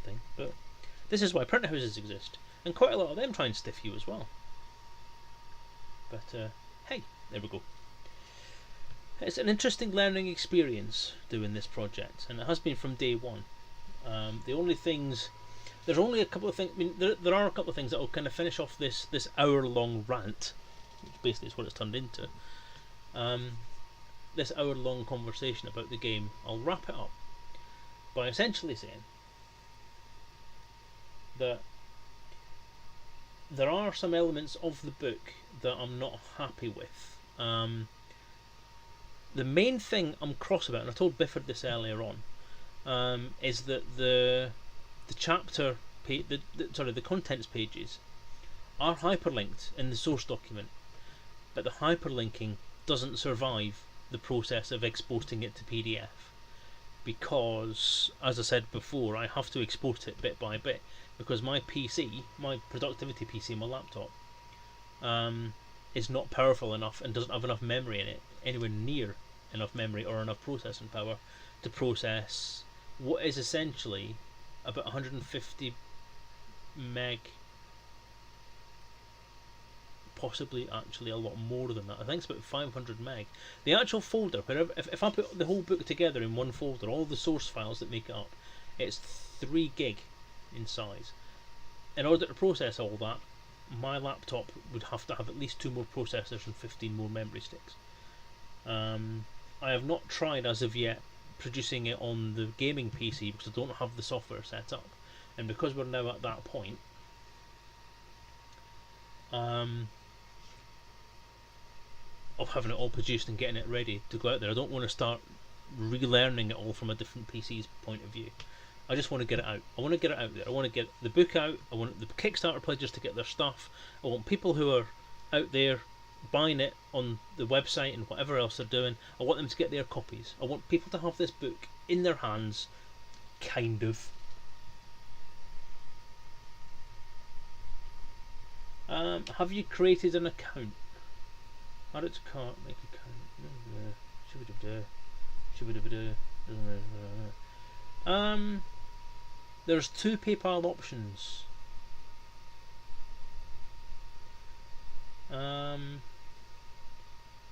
thing. But this is why printer houses exist, and quite a lot of them try and stiff you as well. But hey, there we go. It's an interesting learning experience doing this project, and it has been from day one. The only things, there's only a couple of things. I mean, there are a couple of things that will kind of finish off this hour-long rant, which basically is what it's turned into. This hour-long conversation about the game. I'll wrap it up by essentially saying that there are some elements of the book that I'm not happy with. The main thing I'm cross about, and I told Bifford this earlier on, is that the chapter the contents pages are hyperlinked in the source document, but the hyperlinking doesn't survive the process of exporting it to PDF, because, as I said before, I have to export it bit by bit, because my PC, my productivity PC, my laptop, is not powerful enough and doesn't have enough memory in it, anywhere near enough memory or enough processing power to process what is essentially about 150 meg, possibly actually a lot more than that. I think it's about 500 meg. The actual folder, wherever, if I put the whole book together in one folder, all the source files that make it up, it's 3 gig in size. In order to process all that, my laptop would have to have at least 2 more processors and 15 more memory sticks. I have not tried as of yet producing it on the gaming PC because I don't have the software set up, and because we're now at that point, of having it all produced and getting it ready to go out there, I don't want to start relearning it all from a different PC's point of view. I just want to get it out. I want to get it out there. I want to get the book out. I want the Kickstarter pledgers to get their stuff. I want people who are out there buying it on the website and whatever else they're doing, I want them to get their copies. I want people to have this book in their hands, kind of. Have you created an account? Add it to cart, make account. There's 2 PayPal options.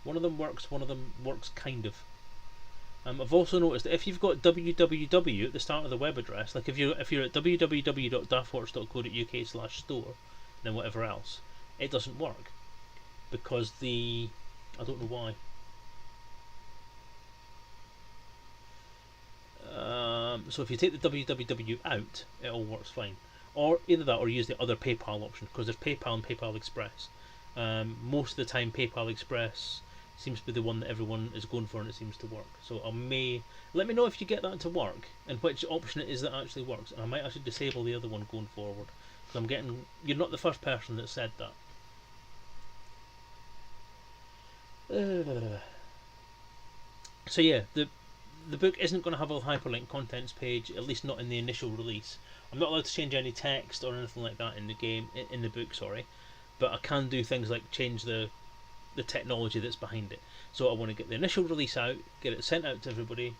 One of them works kind of. I've also noticed that if you've got www at the start of the web address, like if you're at www.daftworks.co.uk/store, then whatever else, it doesn't work because I don't know why. So if you take the www out, it all works fine. Or either that, or use the other PayPal option, because there's PayPal and PayPal Express. Most of the time, PayPal Express seems to be the one that everyone is going for, and it seems to work. So let me know if you get that to work and which option it is that actually works, and I might actually disable the other one going forward, because you're not the first person that said that. So yeah, the book isn't going to have a hyperlink contents page, at least not in the initial release. I'm not allowed to change any text or anything like that in the game, in the book, sorry, but I can do things like change the technology that's behind it. So I want to get the initial release out, get it sent out to everybody.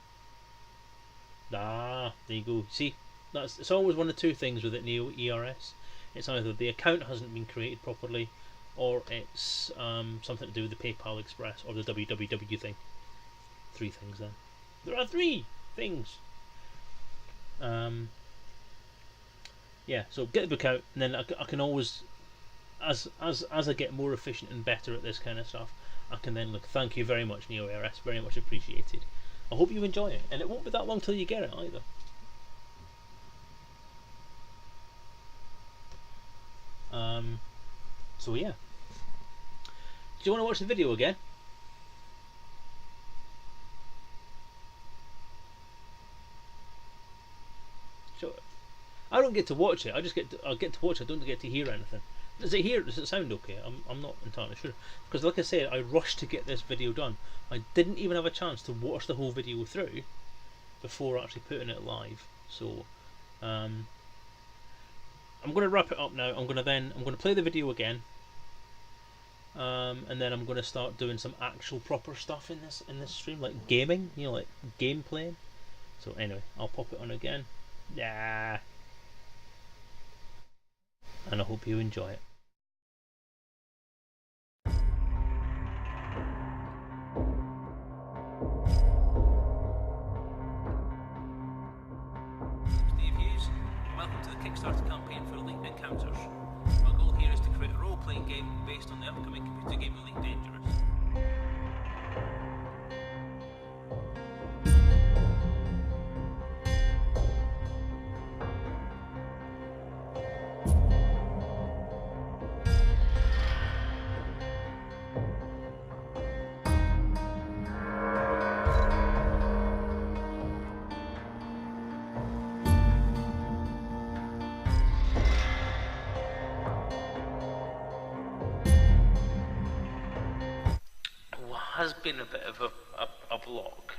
There you go. See, it's always one of 2 things with it, Neo ERS. It's either the account hasn't been created properly, or it's something to do with the PayPal Express or the www thing. 3 things then. There are 3 things. Yeah, so get the book out, and then I can always as I get more efficient and better at this kind of stuff, I can then look. Thank you very much, NeoRS. Very much appreciated. I hope you enjoy it, and it won't be that long till you get it either. So yeah. Do you want to watch the video again? Sure. I don't get to watch it. I get to watch it. I don't get to hear anything. Does it sound okay? I'm not entirely sure, because like I said, I rushed to get this video done. I didn't even have a chance to watch the whole video through before actually putting it live. So I'm going to wrap it up now. I'm going to play the video again, and then I'm going to start doing some actual proper stuff in this stream, like gaming, like game playing. So anyway, I'll pop it on again. Yeah. And I hope you enjoy it. Steve Hughes, welcome to the Kickstarter campaign for Elite Encounters. My goal here is to create a role-playing game based on the upcoming computer game Elite Dangerous. Has been a bit of a block.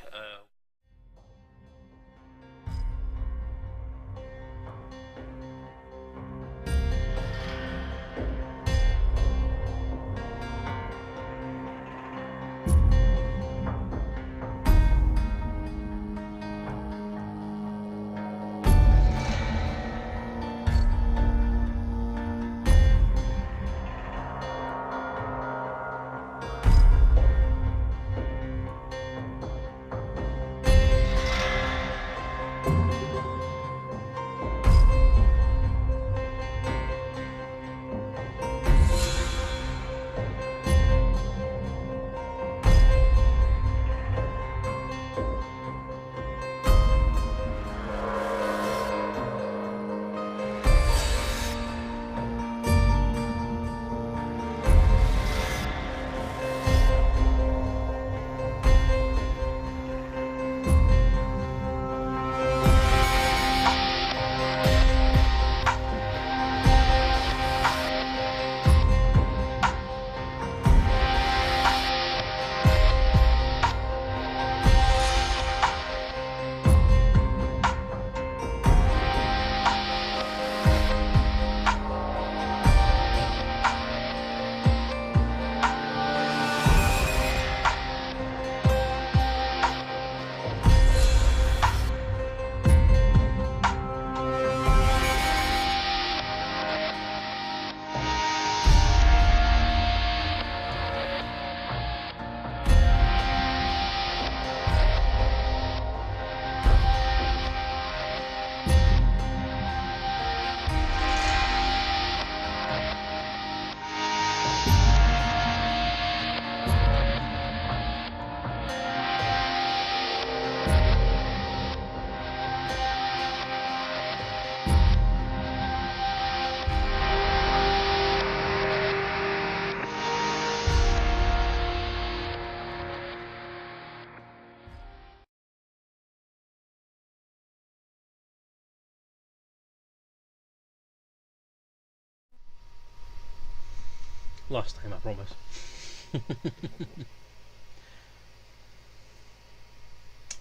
Last time, I promise.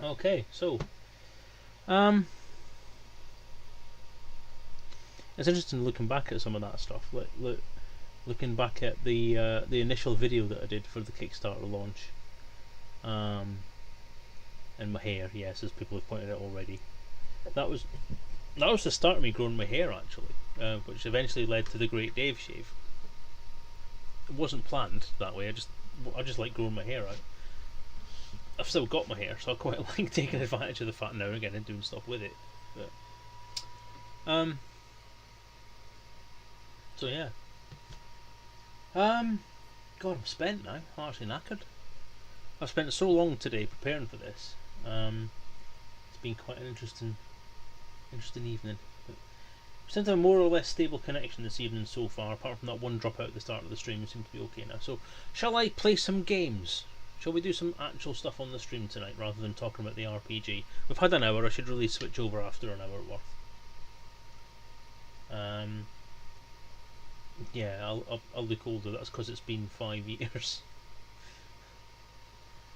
Okay, so it's interesting looking back at some of that stuff. Looking back at the initial video that I did for the Kickstarter launch, and my hair. Yes, as people have pointed out already, that was the start of me growing my hair actually, which eventually led to the Great Dave shave. It wasn't planned that way. I just like growing my hair out. I've still got my hair, so I quite like taking advantage of the fact now and again and doing stuff with it. But so yeah. God, I'm spent now. I'm actually knackered. I've spent so long today preparing for this. It's been quite an interesting evening. But since I have a more or less stable connection this evening so far, apart from that one dropout at the start of the stream, it seems to be okay now. So, shall I play some games? Shall we do some actual stuff on the stream tonight rather than talking about the RPG? We've had an hour. I should really switch over after an hour worth. Yeah, I'll look older. That's because it's been 5 years.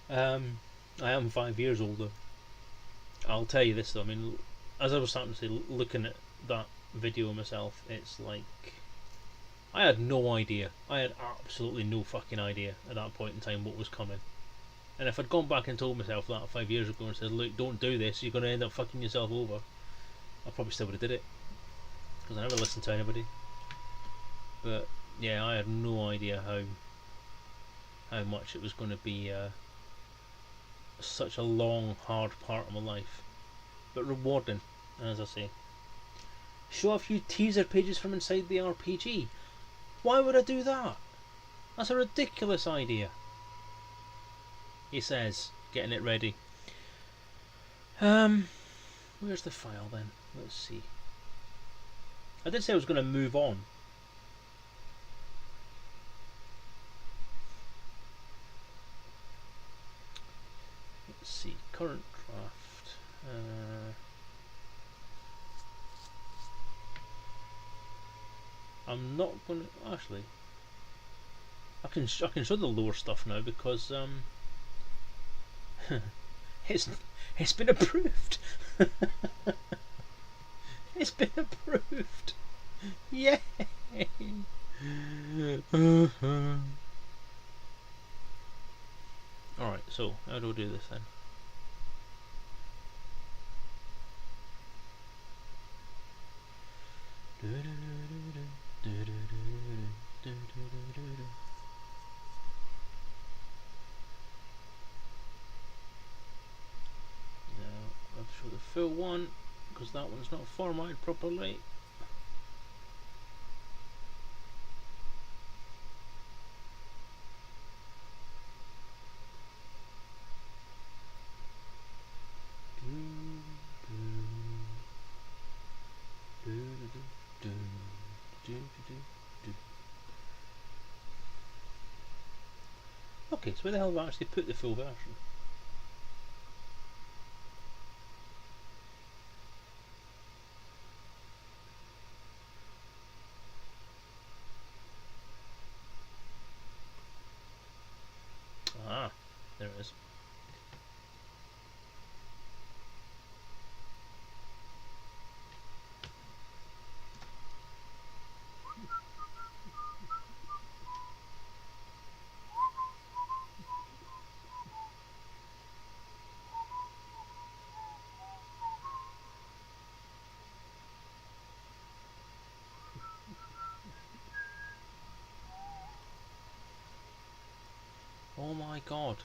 I am 5 years older. I'll tell you this though. I mean, as I was starting to say, looking at that video myself, it's like I had no idea. I had absolutely no fucking idea at that point in time what was coming. And if I'd gone back and told myself that 5 years ago and said, "Look, don't do this. You're going to end up fucking yourself over," I probably still would have did it because I never listened to anybody. But yeah, I had no idea how much it was going to be such a long, hard part of my life, but rewarding. And as I say, show a few teaser pages from inside the RPG. Why would I do that? That's a ridiculous idea. He says, getting it ready. Where's the file then? Let's see. I did say I was going to move on. Let's see, current draft. I'm not going to actually. I can show the lower stuff now because it's been approved. It's been approved. Yay! Alright, so how do I do this then? Now I'll show the full one because that one's not formatted properly. Okay, so where the hell have I actually put the full version? Ah, there it is. Oh my god.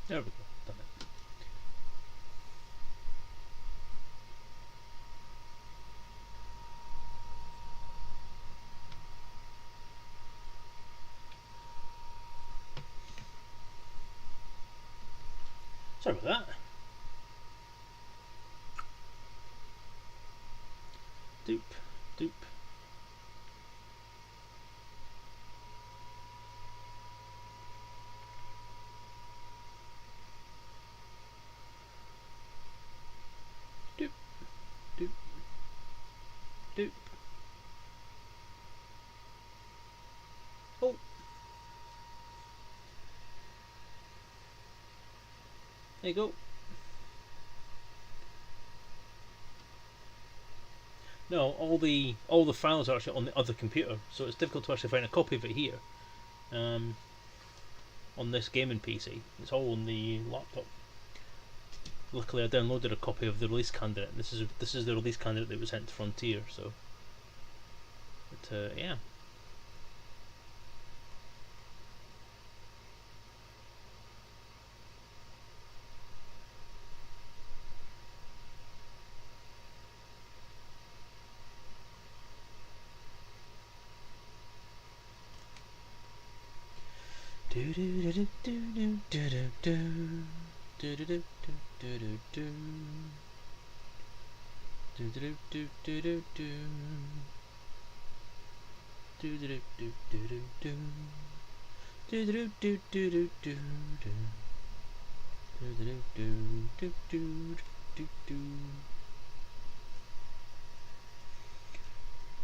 There we go, done it. Sorry about that. Doop, doop. There you go. No, all the files are actually on the other computer, so it's difficult to actually find a copy of it here. On this gaming PC, it's all on the laptop. Luckily, I downloaded a copy of the release candidate. This is the release candidate that was sent to Frontier. So, but yeah. Now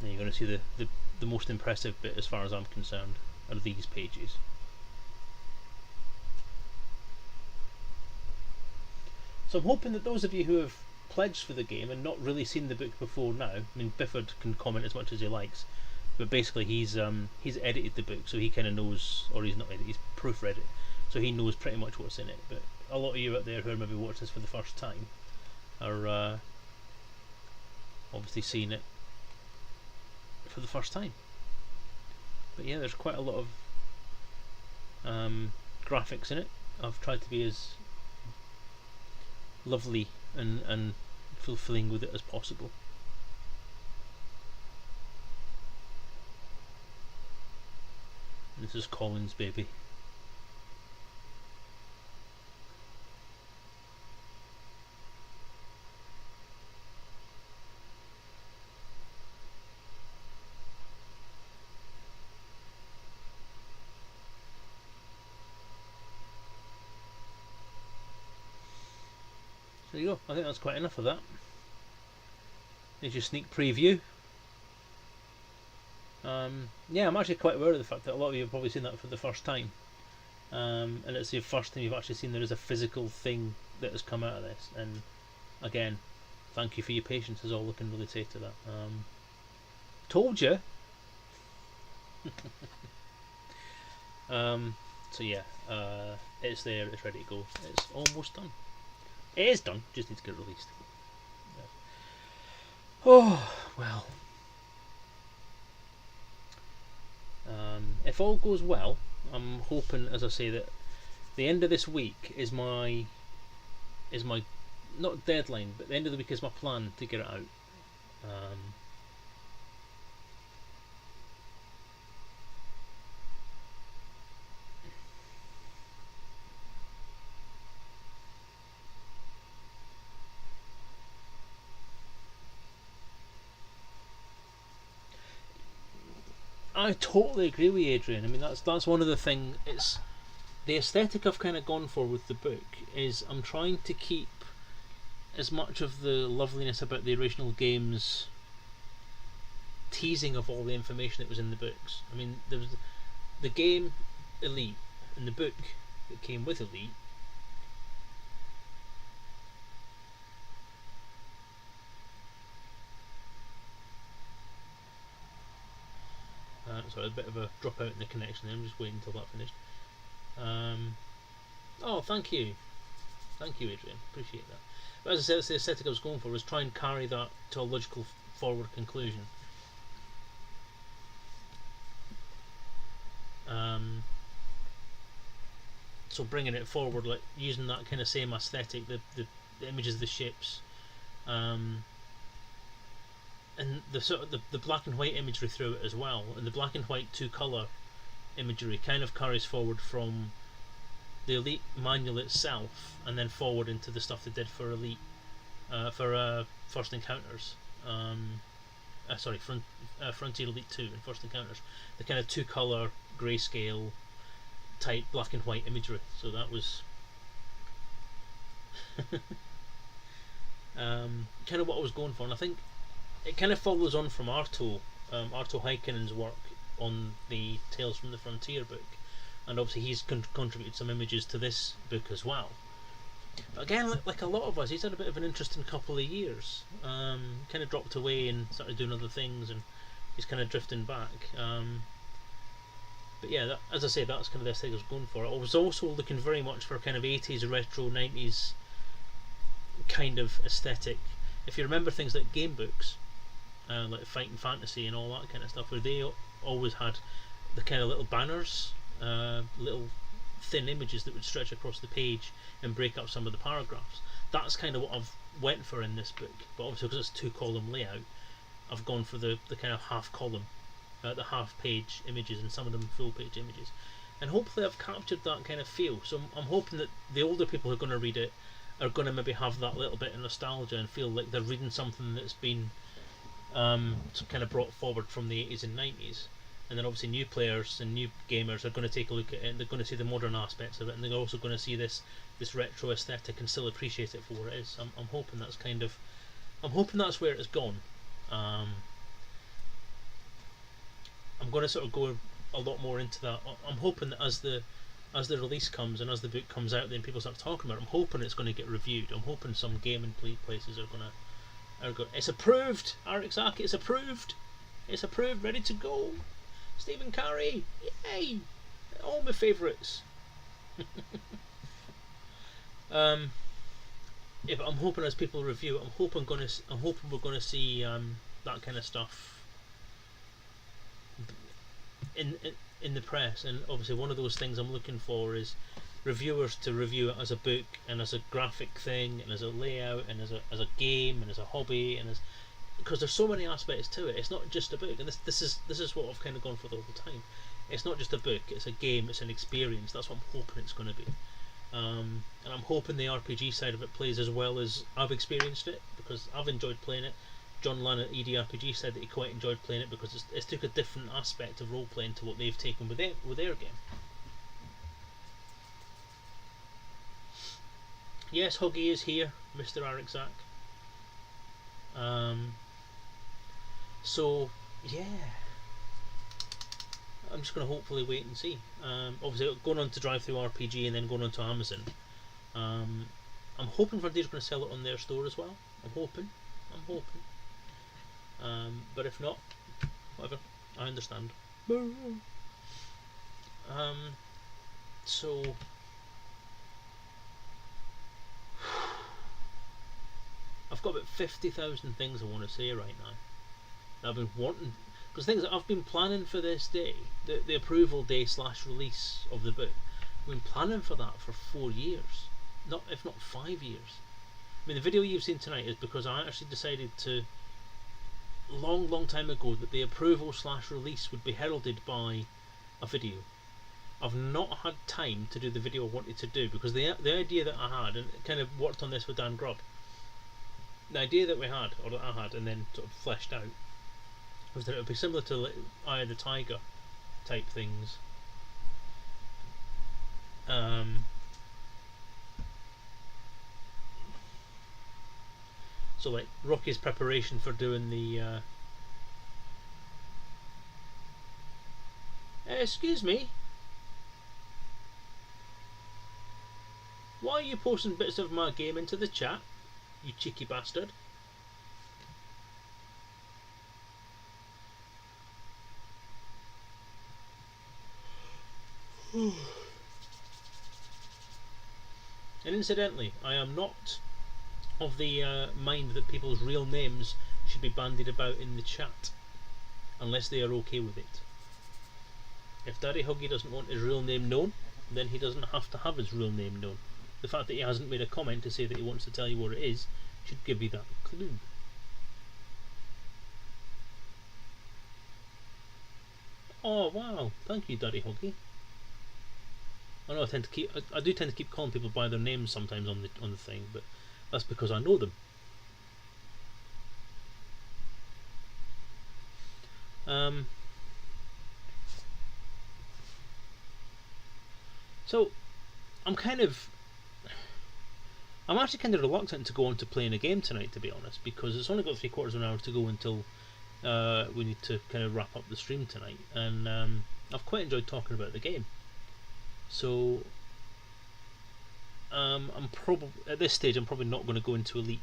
you're going to see the most impressive bit as far as I'm concerned are these pages. So I'm hoping that those of you who have pledged for the game and not really seen the book before now, I mean Bifford can comment as much as he likes, but basically he's edited the book, so he kind of knows, or he's not edited, he's proofread it, so he knows pretty much what's in it. But a lot of you out there who are maybe watching this for the first time are obviously seeing it for the first time. But yeah, there's quite a lot of graphics in it. I've tried to be as lovely and fulfilling with it as possible. This is Colin's baby. So there you go. I think that's quite enough of that. There's your sneak preview. Yeah, I'm actually quite aware of the fact that a lot of you have probably seen that for the first time. And it's the first time you've actually seen there is a physical thing that has come out of this. And again, thank you for your patience is all I can really say to that. Told you. So yeah, it's there, it's ready to go. It's almost done. It is done, just needs to get released. Yeah. Oh, well. If all goes well, I'm hoping, as I say, that the end of this week is my not deadline, but the end of the week is my plan to get it out. I totally agree with you, Adrian. I mean, that's one of the things. It's the aesthetic I've kind of gone for with the book is I'm trying to keep as much of the loveliness about the original game's teasing of all the information that was in the books. I mean, there was the game Elite and the book that came with Elite. Sorry, a bit of a dropout in the connection there. I'm just waiting until that finished. Oh, thank you, Adrian. Appreciate that. But as I said, that's the aesthetic I was going for, was try and carry that to a logical forward conclusion. So bringing it forward, like using that kind of same aesthetic, the images of the ships, and the sort of the black and white imagery through it as well, and the black and white 2-color imagery kind of carries forward from the Elite manual itself, and then forward into the stuff they did for Elite, for First Encounters. Frontier Elite 2 and First Encounters. The kind of 2-color grayscale type black and white imagery. So that was kind of what I was going for, and I think it kind of follows on from Arto Heikkinen's work on the Tales from the Frontier book, and obviously he's contributed some images to this book as well. But again, like a lot of us, he's had a bit of an interesting couple of years. Kind of dropped away and started doing other things, and he's kind of drifting back. But yeah, as I say, that's kind of the thing I was going for. I was also looking very much for kind of 80s retro 90s kind of aesthetic. If you remember things like game books, like Fighting Fantasy and all that kind of stuff, where they always had the kind of little banners, little thin images that would stretch across the page and break up some of the paragraphs. That's kind of what I've went for in this book, but obviously because it's 2-column layout, I've gone for the kind of half column, the half page images, and some of them full page images, and hopefully I've captured that kind of feel. So I'm hoping that the older people who are going to read it are going to maybe have that little bit of nostalgia and feel like they're reading something that's been kind of brought forward from the 80s and 90s. And then obviously new players and new gamers are going to take a look at it, and they're going to see the modern aspects of it, and they're also going to see this retro aesthetic and still appreciate it for what it is. I'm hoping that's I'm hoping that's where it's gone. I'm going to sort of go a lot more into that. I'm hoping that as the release comes and as the book comes out, then people start talking about it. I'm hoping it's going to get reviewed. I'm hoping some gaming places are going to. It's approved, Arizaki. It's approved. It's approved, ready to go. Stephen Carey, yay! All my favourites. Yeah, but I'm hoping as people review it, I'm hoping we're gonna see that kind of stuff in the press. And obviously, one of those things I'm looking for is reviewers to review it as a book and as a graphic thing and as a layout and as a game and as a hobby and as, because there's so many aspects to it. It's not just a book, and this is what I've kind of gone for the whole time. It's not just a book; it's a game. It's an experience. That's what I'm hoping it's going to be, and I'm hoping the RPG side of it plays as well as I've experienced it, because I've enjoyed playing it. John Lann at EDRPG said that he quite enjoyed playing it because it's took a different aspect of role playing to what they've taken with their game. Yes, Huggy is here, Mr. Arizak. So yeah, I'm just going to hopefully wait and see. Obviously, going on to Drive Through RPG and then going on to Amazon. I'm hoping Verdier's going to sell it on their store as well. I'm hoping. But if not, whatever. I understand. So I've got about 50,000 things I want to say right now. I've been wanting, because things that I've been planning for this day, the approval day / release of the book. I've been planning for that for 4 years, if not 5 years. I mean, the video you've seen tonight is because I actually decided to, long time ago, that the approval / release would be heralded by a video. I've not had time to do the video I wanted to do because the idea that I had, and kind of worked on this with Dan Grubb, the idea that we had, or that I had, and then sort of fleshed out, was that it would be similar to like Eye of the Tiger type things. So like Rocky's preparation for doing the excuse me, why are you posting bits of my game into the chat, you cheeky bastard? And incidentally, I am not of the mind that people's real names should be bandied about in the chat unless they are okay with it. If Daddy Huggy doesn't want his real name known, then he doesn't have to have his real name known. The fact that he hasn't made a comment to say that he wants to tell you what it is should give you that clue. Oh wow, thank you, Daddy Huggy. I know I do tend to keep calling people by their names sometimes on the thing, but that's because I know them. So I'm actually kind of reluctant to go on to playing a game tonight, to be honest, because it's only got 3/4 of an hour to go until we need to kind of wrap up the stream tonight, and I've quite enjoyed talking about the game. So I'm probably at this stage. I'm probably not going to go into Elite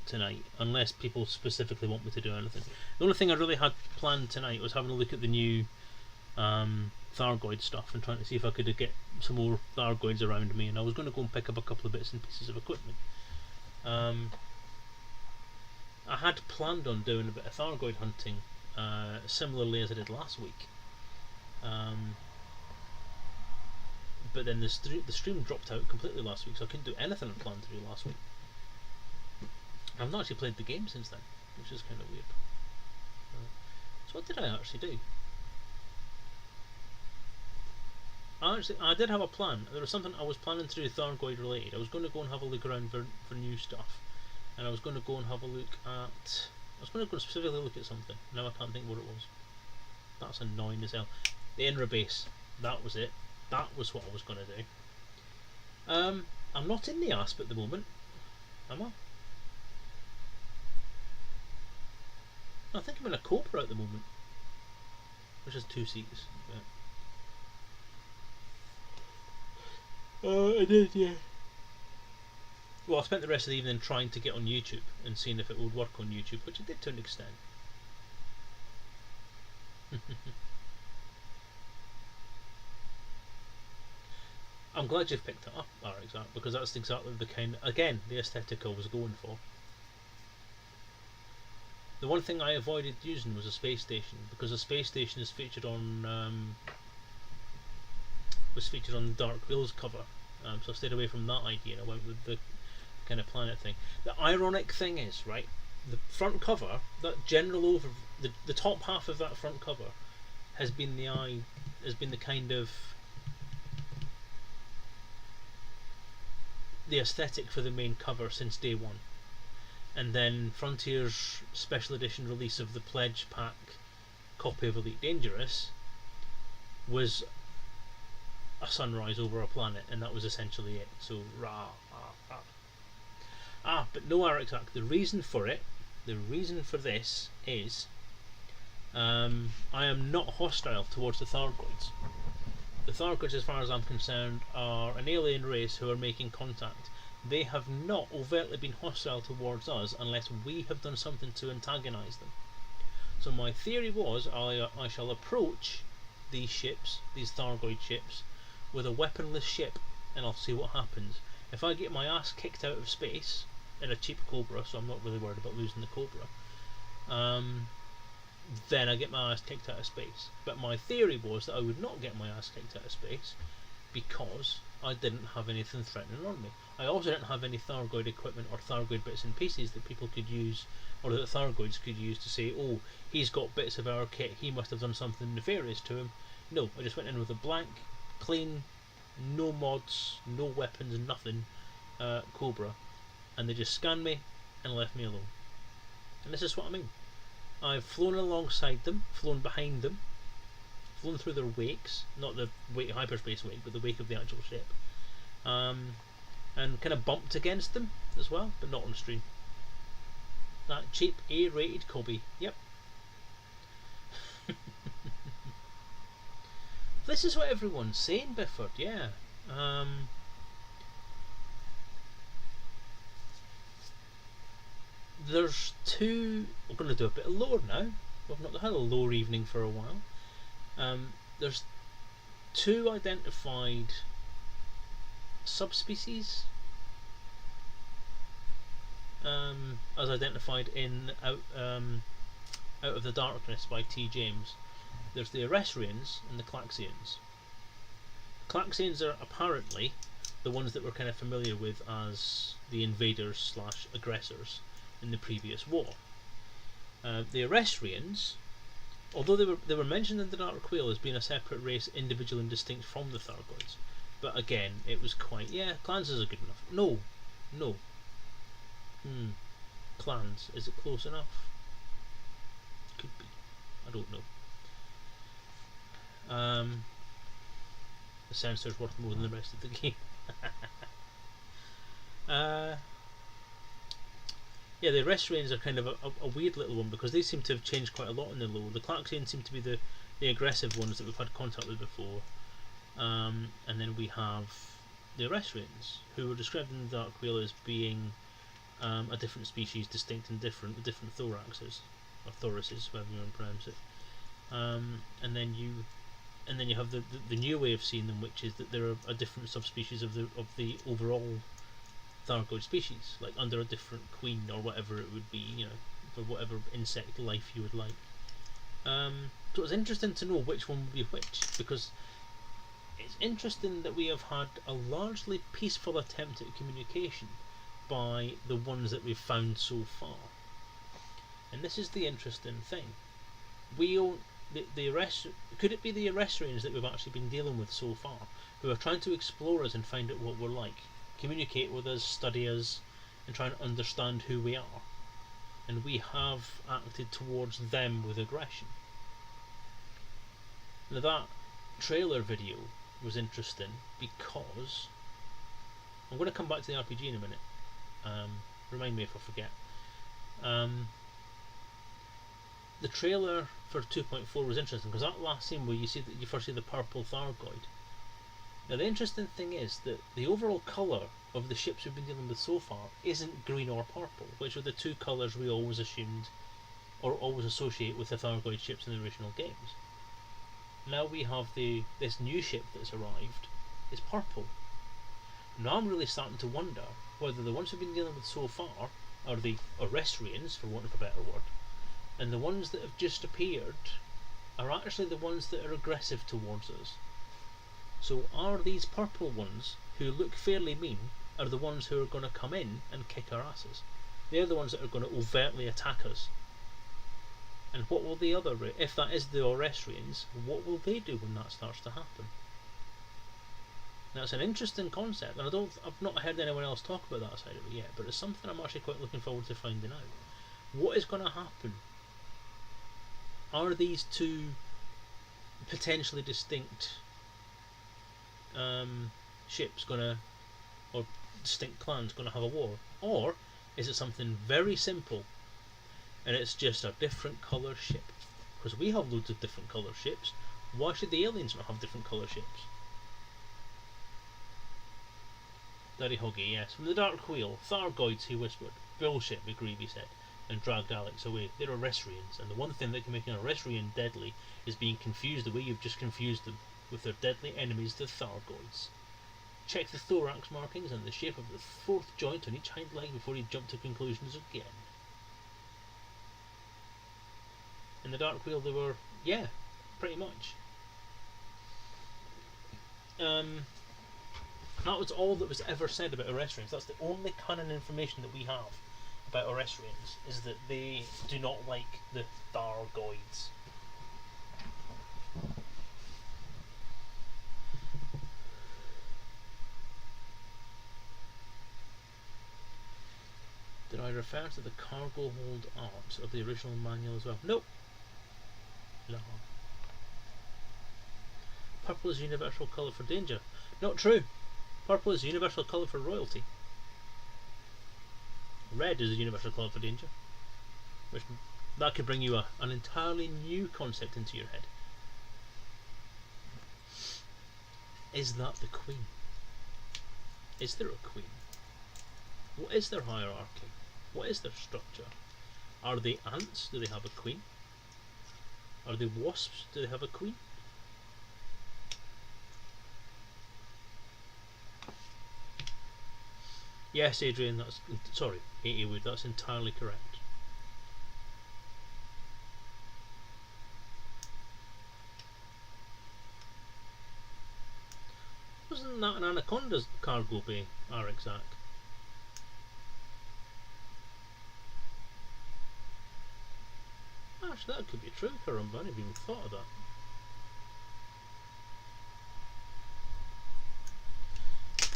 tonight unless people specifically want me to do anything. The only thing I really had planned tonight was having a look at the new Thargoid stuff and trying to see if I could get some more Thargoids around me. And I was going to go and pick up a couple of bits and pieces of equipment. I had planned on doing a bit of Thargoid hunting, similarly as I did last week. But then the stream dropped out completely last week, so I couldn't do anything I planned to do last week. I've not actually played the game since then, which is kind of weird. So what did I actually do? I did have a plan. There was something I was planning to do Thargoid related. I was going to go and have a look around for new stuff, and I was going to go and have a look at. I was going to go and specifically look at something. Now I can't think what it was. That's annoying as hell. The Inra base. That was it. That was what I was going to do. I'm not in the ASP at the moment, am I? I think I'm in a Cobra at the moment, which has 2 seats. I did, yeah. Well, I spent the rest of the evening trying to get on YouTube and seeing if it would work on YouTube, which it did to an extent. I'm glad you've picked it up, Alex, because that's exactly the kind, again, the aesthetic I was going for. The one thing I avoided using was a space station, because a space station is featured on the Dark Wheels cover, so I stayed away from that idea and I went with the kind of planet thing. The ironic thing is, right, the front cover, that general the top half of that front cover has been the kind of the aesthetic for the main cover since day one. And then Frontier's special edition release of the Pledge Pack copy of Elite Dangerous was a sunrise over a planet, and that was essentially it. So but no, Arakzak, the reason for this is I am not hostile towards the Thargoids. The Thargoids, as far as I'm concerned, are an alien race who are making contact. They have not overtly been hostile towards us unless we have done something to antagonise them. So my theory was I shall approach these ships, these Thargoid ships, with a weaponless ship, and I'll see what happens. If I get my ass kicked out of space in a cheap Cobra, so I'm not really worried about losing the Cobra, then I get my ass kicked out of space. But my theory was that I would not get my ass kicked out of space because I didn't have anything threatening on me. I also didn't have any Thargoid equipment or Thargoid bits and pieces that people could use, or that Thargoids could use to say, oh, he's got bits of our kit, he must have done something nefarious to him. No, I just went in with a blank, clean, no mods, no weapons, nothing, Cobra, and they just scanned me and left me alone. And this is what I mean. I've flown alongside them, flown behind them, flown through their wakes, not the hyperspace wake, but the wake of the actual ship, and kind of bumped against them as well, but not on stream. That cheap A-rated Kobe, yep. This is what everyone's saying, Bifford, yeah. There's two. We're going to do a bit of lore now. We've not had a lore evening for a while. There's 2 identified subspecies, as identified in Out of the Darkness by T. James. There's the Eresrians and the Klaxians. Klaxians are apparently the ones that we're kind of familiar with as the invaders / aggressors in the previous war. The Eresrians, although they were mentioned in the Dark Wheel as being a separate race, individual and distinct from the Thargoids, but again, it was quite, yeah, clans is good enough. No. Clans, is it close enough? Could be. I don't know. The sensor's worth more than the rest of the game. Yeah, the Restrains are kind of a weird little one because they seem to have changed quite a lot in the lore. The Klaxians seem to be the aggressive ones that we've had contact with before, and then we have the Erestrians, who were described in the Dark Wheel as being a different species, distinct and different, with different thoraxes or thoraces, whatever you want to pronounce it. And then you have the new way of seeing them, which is that they're a different subspecies of the overall Thargoid species, like under a different queen or whatever it would be, you know, for whatever insect life you would like. So it's interesting to know which one would be which, because it's interesting that we have had a largely peaceful attempt at communication by the ones that we've found so far. And this is the interesting thing. Could it be the Erestrians that we've actually been dealing with so far, who are trying to explore us and find out what we're like, communicate with us, study us, and try and understand who we are? And we have acted towards them with aggression. Now that trailer video was interesting because I'm going to come back to the RPG in a minute. Remind me if I forget. The trailer for 2.4 was interesting because that last scene where you first see the purple Thargoid. Now the interesting thing is that the overall colour of the ships we've been dealing with so far isn't green or purple, which are the two colours we always assumed or always associate with the Thargoid ships in the original games. Now we have this new ship that's arrived is purple. Now I'm really starting to wonder whether the ones we've been dealing with so far are the Erestrians, for want of a better word, and the ones that have just appeared are actually the ones that are aggressive towards us. So are these purple ones, who look fairly mean, are the ones who are going to come in and kick our asses? They're the ones that are going to overtly attack us. And what will the other, if that is the Erestrians, what will they do when that starts to happen? Now it's an interesting concept, and I've not heard anyone else talk about that side of it yet, but it's something I'm actually quite looking forward to finding out. What is going to happen? Are these two potentially distinct ships or distinct clans going to have a war? Or is it something very simple and it's just a different colour ship? Because we have loads of different colour ships. Why should the aliens not have different colour ships? Daddy Huggy, yes. From the Dark Wheel, Thargoids, he whispered. Bullshit, McGreevy said, and dragged Alex away. They're Erestrians, and the one thing that can make an Erestrian deadly is being confused the way you've just confused them with their deadly enemies, the Thargoids. Check the thorax markings and the shape of the fourth joint on each hind leg before you jump to conclusions again. In the Dark Wheel they were, yeah, pretty much. That was all that was ever said about Erestrians. That's the only canon information that we have about Erestrians, is that they do not like the Thargoids. Did I refer to the cargo hold art of the original manual as well? Nope. No. Purple is universal colour for danger. Not true. Purple is a universal colour for royalty. Red is a universal colour for danger. Which that could bring you an entirely new concept into your head. Is that the Queen? Is there a Queen? What is their hierarchy? What is their structure? Are they ants? Do they have a queen? Are they wasps? Do they have a queen? Yes, Adrian, sorry, Wood, that's entirely correct. Wasn't that an Anaconda's cargo bay, Arizak? Actually, that could be true, Karumba. I never even thought of that.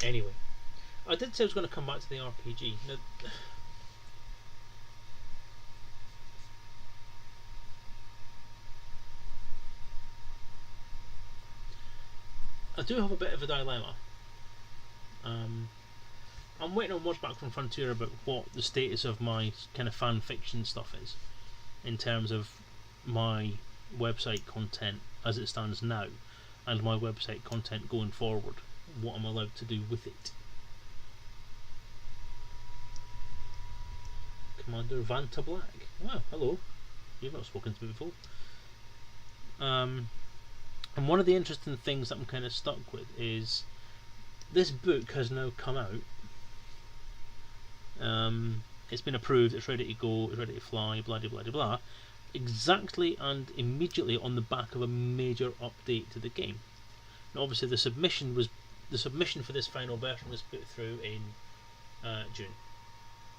Anyway, I did say I was going to come back to the RPG. Now, I do have a bit of a dilemma. I'm waiting on word back from Frontier about what the status of my kind of fan fiction stuff is, in terms of my website content as it stands now, and my website content going forward. what I'm allowed to do with it. Commander Vanta Black. Wow, hello. You've not spoken to me before. And one of the interesting things that I'm kind of stuck with is this book has now come out. It's been approved, it's ready to go, it's ready to fly, blah blah blah blah, exactly and immediately on the back of a major update to the game. Now, obviously, the submission for this final version was put through in June,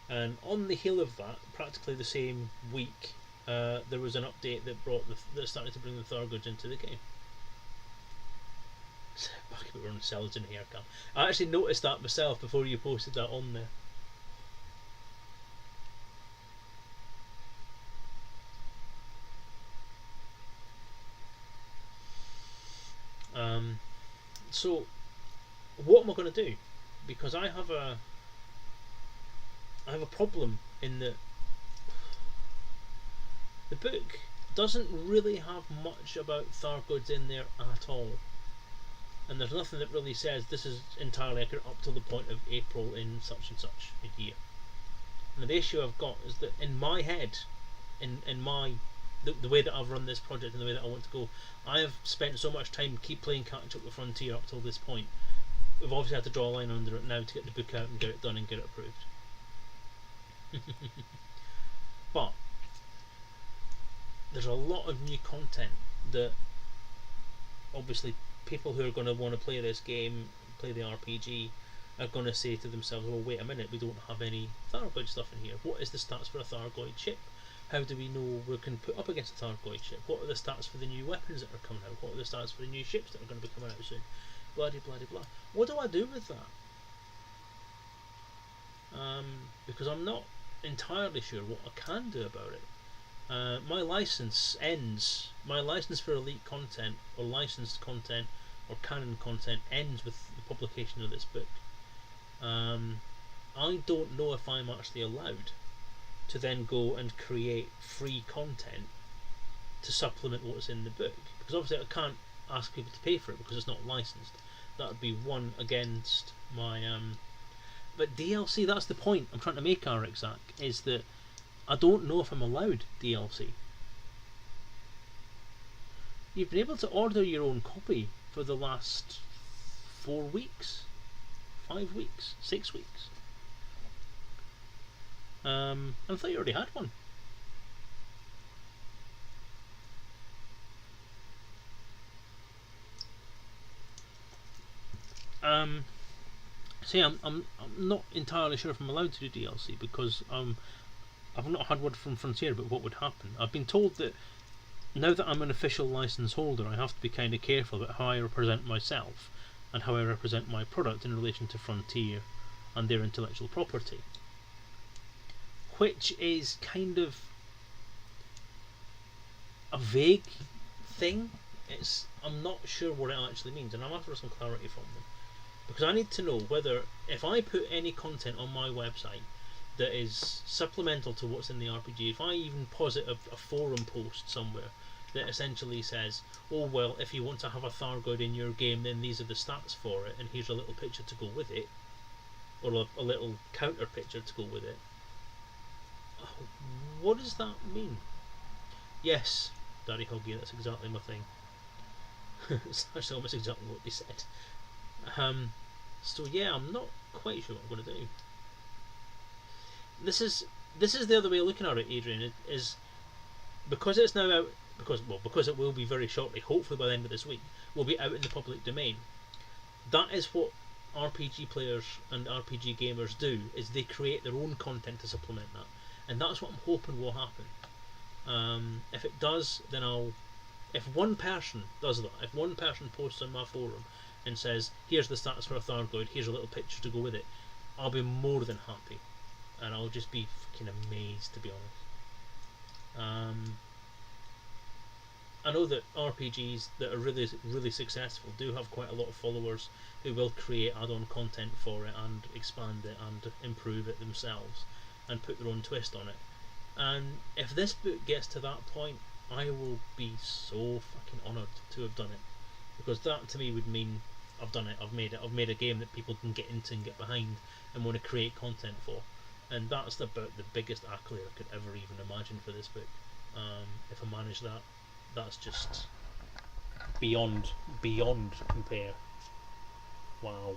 and on the heel of that, practically the same week, there was an update that started to bring the Thargoids into the game. Fuck, we were on Selezen here, Cam. I actually noticed that myself before you posted that on there. So, what am I going to do? Because I have a problem in that the book doesn't really have much about Thargoids in there at all, and there's nothing that really says this is entirely accurate up to the point of April in such and such a year. Now, the issue I've got is that in my head, in my the way that I've run this project and the way that I want to go, I have spent so much time playing catch up with Frontier up till this point. We've obviously had to draw a line under it now to get the book out and get it done and get it approved. But there's a lot of new content that obviously people who are going to want to play this game, play the RPG, are going to say to themselves, well, wait a minute, we don't have any Thargoid stuff in here. What is the stats for a Thargoid ship? How do we know we can put up against a Thargoid ship? What are the stats for the new weapons that are coming out? What are the stats for the new ships that are going to be coming out soon? Blah blah blah. What do I do with that? Because I'm not entirely sure what I can do about it. My license ends. My license for elite content or licensed content or canon content ends with the publication of this book. I don't know if I'm actually allowed to then go and create free content to supplement what's in the book, because obviously I can't ask people to pay for it because it's not licensed. That would be one against my but DLC, that's the point I'm trying to make, Zach, is that I don't know if I'm allowed DLC. You've been able to order your own copy for the last 4 weeks, 5 weeks, 6 weeks. I thought you already had one. See, I'm not entirely sure if I'm allowed to do DLC because I've not had word from Frontier about what would happen. I've been told that now that I'm an official license holder, I have to be kind of careful about how I represent myself and how I represent my product in relation to Frontier and their intellectual property, which is kind of a vague thing. I'm not sure what it actually means, and I'm after some clarity from them, because I need to know whether if I put any content on my website that is supplemental to what's in the RPG, if I even posit a forum post somewhere that essentially says, oh well, if you want to have a Thargoid in your game, then these are the stats for it, and here's a little picture to go with it, or a little counter picture to go with it. What does that mean? Yes, Daddy Huggy, that's exactly my thing. It's actually almost exactly what they said. So yeah, I'm not quite sure what I'm going to do. This is the other way of looking at it, Adrian. Is because it's now out, because it will be very shortly, hopefully by the end of this week, will be out in the public domain. That is what RPG players and RPG gamers do, is they create their own content to supplement that, and that's what I'm hoping will happen. If it does, then if one person does that, if one person posts on my forum and says, here's the stats for a Thargoid, here's a little picture to go with it, I'll be more than happy, and I'll just be fucking amazed, to be honest. I know that RPGs that are really, really successful do have quite a lot of followers who will create add-on content for it and expand it and improve it themselves and put their own twist on it. And if this book gets to that point, I will be so fucking honoured to have done it, because that to me would mean I've done it. I've made it. I've made a game that people can get into and get behind and want to create content for. And that's about the biggest accolade I could ever even imagine for this book. If I manage that, that's just beyond compare. Wow.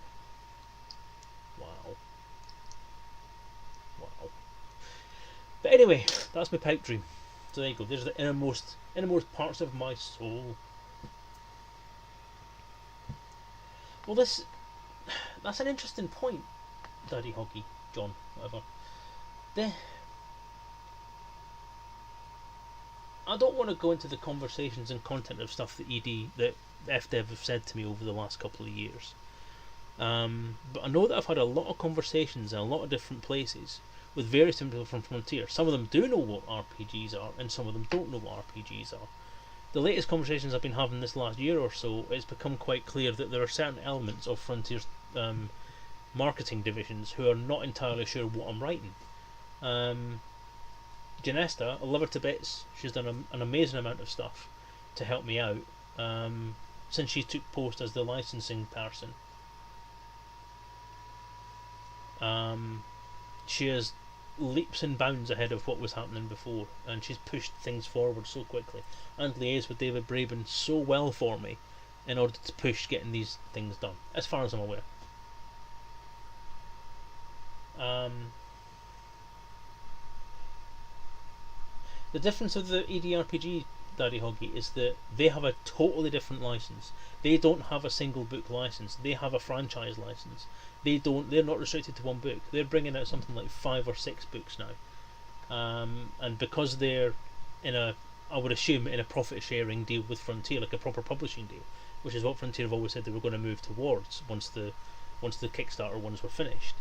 But anyway, that's my pipe dream. So there you go. There's the innermost parts of my soul. Well, that's an interesting point, Daddy Hoggy, John, whatever. I don't want to go into the conversations and content of stuff that FDev have said to me over the last couple of years. But I know that I've had a lot of conversations in a lot of different places with various people from Frontier. Some of them do know what RPGs are, and some of them don't know what RPGs are. The latest conversations I've been having this last year or so, it's become quite clear that there are certain elements of Frontier's marketing divisions who are not entirely sure what I'm writing. Janesta, I love her to bits. She's done an amazing amount of stuff to help me out since she took post as the licensing person. She is leaps and bounds ahead of what was happening before, and she's pushed things forward so quickly and liaised with David Braben so well for me in order to push getting these things done, as far as I'm aware. The difference with the EDRPG, Daddy Hoggy, is that they have a totally different license. They don't have a single book license. They have a franchise license. They're not restricted to one book. They're bringing out something like 5 or 6 books now. And because they're I would assume in a profit sharing deal with Frontier, like a proper publishing deal, which is what Frontier have always said they were going to move towards once the Kickstarter ones were finished.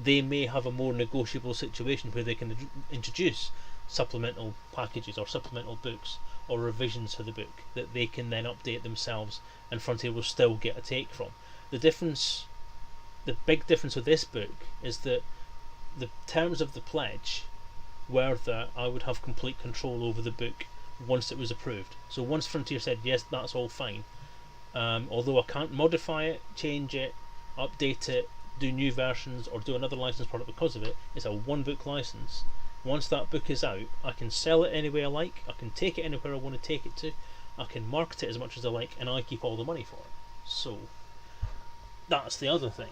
They may have a more negotiable situation where they can introduce supplemental packages or supplemental books or revisions to the book that they can then update themselves, and Frontier will still get a take from. The big difference with this book is that the terms of the pledge were that I would have complete control over the book once it was approved. So once Frontier said yes, that's all fine, although I can't modify it, change it, update it, do new versions, or do another licensed product because of it. It's a one book license. Once that book is out, I can sell it any way I like, I can take it anywhere I want to take it to, I can market it as much as I like, and I keep all the money for it. So that's the other thing.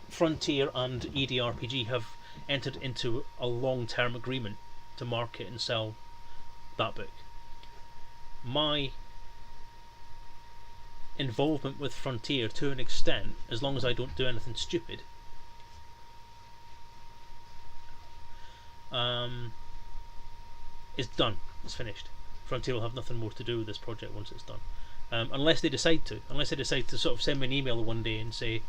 Frontier and EDRPG have entered into a long-term agreement to market and sell that book. My involvement with Frontier, to an extent, as long as I don't do anything stupid, is done. It's finished. Frontier will have nothing more to do with this project once it's done, unless they decide to sort of send me an email one day and say,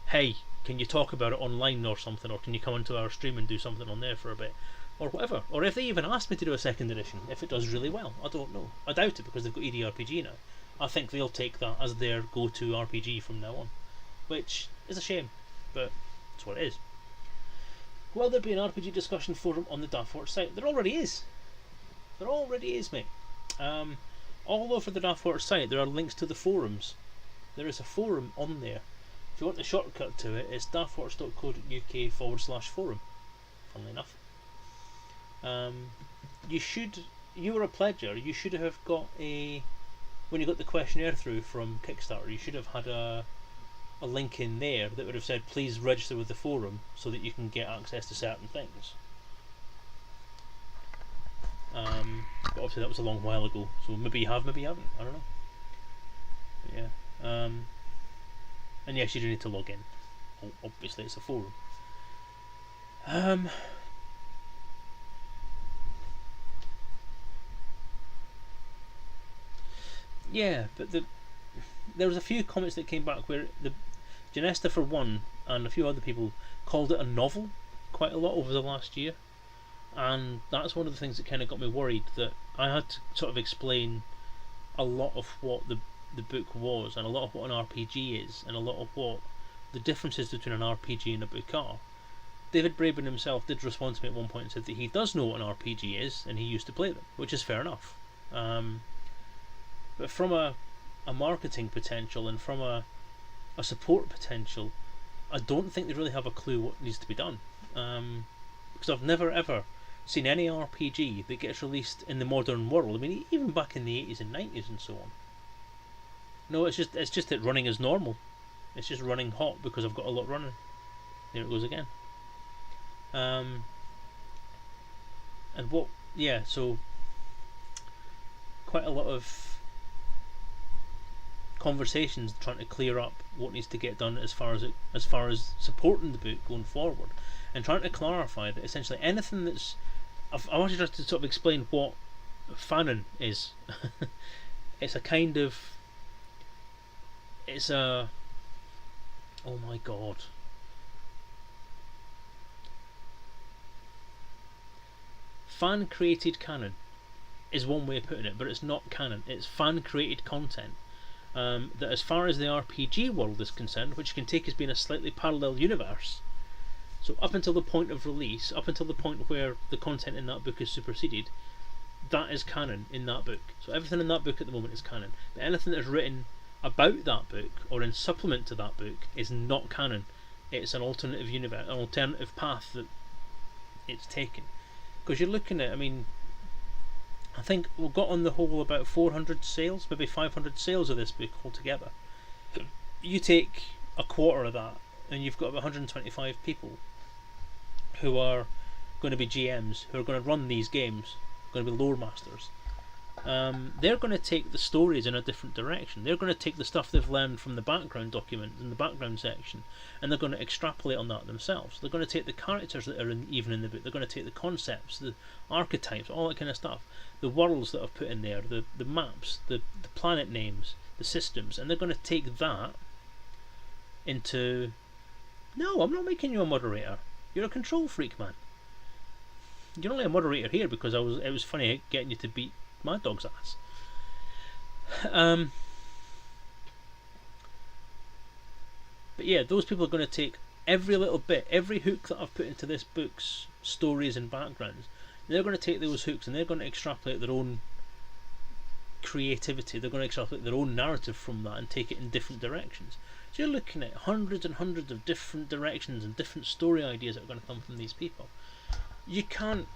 hey, can you talk about it online or something, or can you come into our stream and do something on there for a bit, or whatever. Or if they even ask me to do a second edition, if it does really well. I don't know. I doubt it, because they've got EDRPG now. I think they'll take that as their go-to RPG from now on, which is a shame, but it's what it is. Will there be an RPG discussion forum on the Daft Forge site? There already is. There already is, mate. All over the Daft Forge site there are links to the forums. There is a forum on there. If you want the shortcut to it, it's daftforge.co.uk/forum. Funnily enough. You were a pledger, you should have got when you got the questionnaire through from Kickstarter, you should have had a link in there that would have said please register with the forum so that you can get access to certain things. But obviously that was a long while ago, so maybe you have, maybe you haven't, I don't know. But yeah. And yes, you do need to log in. Obviously it's a forum. Yeah, but there was a few comments that came back where the Janesta, for one, and a few other people called it a novel quite a lot over the last year, and that's one of the things that kind of got me worried, that I had to sort of explain a lot of what the book was, and a lot of what an RPG is, and a lot of what the differences between an RPG and a book are. David Braben himself did respond to me at one point and said that he does know what an RPG is, and he used to play them, which is fair enough. But from a a marketing potential and from a support potential, I don't think they really have a clue what needs to be done. Because I've never ever seen any RPG that gets released in the modern world. I mean, even back in the 80s and 90s and so on. No, it's just it running as normal. It's just running hot because I've got a lot running. There it goes again. And what? Yeah, so quite a lot of conversations trying to clear up what needs to get done as far as supporting the book going forward, and trying to clarify that essentially anything that's I wanted just to sort of explain what fanon is. It's a kind of oh my god. Fan created canon is one way of putting it, but it's not canon. It's fan created content. That as far as the RPG world is concerned, which you can take as being a slightly parallel universe, so up until the point of release, up until the point where the content in that book is superseded, that is canon in that book. So everything in that book at the moment is canon. But anything that is written about that book or in supplement to that book is not canon. It's an alternative universe, an alternative path that it's taken. Because you're looking at, I mean, I think we've got on the whole about 400 sales, maybe 500 sales of this book altogether. You take a quarter of that, and you've got about 125 people who are going to be GMs, who are going to run these games, going to be lore masters. They're going to take the stories in a different direction. They're going to take the stuff they've learned from the background document in the background section, and they're going to extrapolate on that themselves. They're going to take the characters that are even in the book. They're going to take the concepts, the archetypes, all that kind of stuff, the worlds that I've put in there, the maps, the planet names, the systems, and they're going to take that into... No, I'm not making you a moderator. You're a control freak, man. You're only a moderator here because it was funny getting you to beat my dog's ass. But yeah, those people are going to take every little bit, every hook that I've put into this book's stories and backgrounds. They're going to take those hooks and they're going to extrapolate their own creativity. They're going to extrapolate their own narrative from that and take it in different directions. So you're looking at hundreds and hundreds of different directions and different story ideas that are going to come from these people. You can't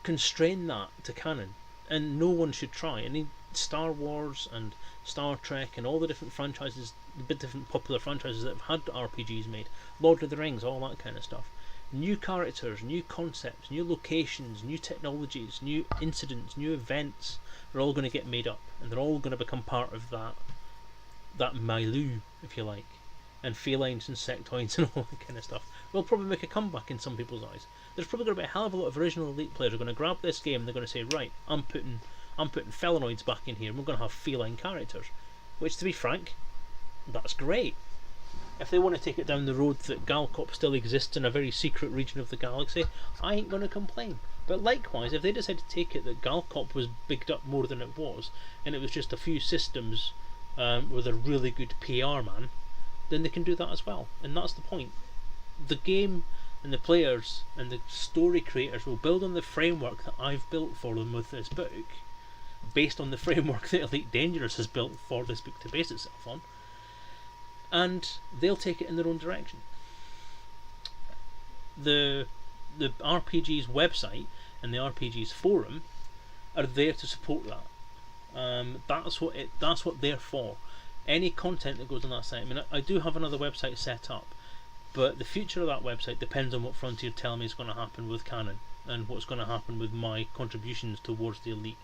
constrain that to canon, and no one should try. I mean, Star Wars and Star Trek and all the different franchises, the different popular franchises that have had RPGs made, Lord of the Rings, all that kind of stuff. New characters, new concepts, new locations, new technologies, new incidents, new events are all going to get made up, and they're all going to become part of that milieu, if you like. And felines and sectoids and all that kind of stuff will probably make a comeback in some people's eyes. There's probably going to be a hell of a lot of original Elite players who are going to grab this game and they're going to say, right, I'm putting felinoids back in here and we're going to have feline characters. Which, to be frank, that's great. If they want to take it down the road that Galcop still exists in a very secret region of the galaxy, I ain't going to complain. But likewise, if they decide to take it that Galcop was bigged up more than it was, and it was just a few systems with a really good PR man, then they can do that as well. And that's the point. The game and the players and the story creators will build on the framework that I've built for them with this book, based on the framework that Elite Dangerous has built for this book to base itself on, and they'll take it in their own direction. The RPG's website and the RPG's forum are there to support that. That's what they're for. Any content that goes on that site. I mean, I do have another website set up, but the future of that website depends on what Frontier tell me is going to happen with canon and what's going to happen with my contributions towards the Elite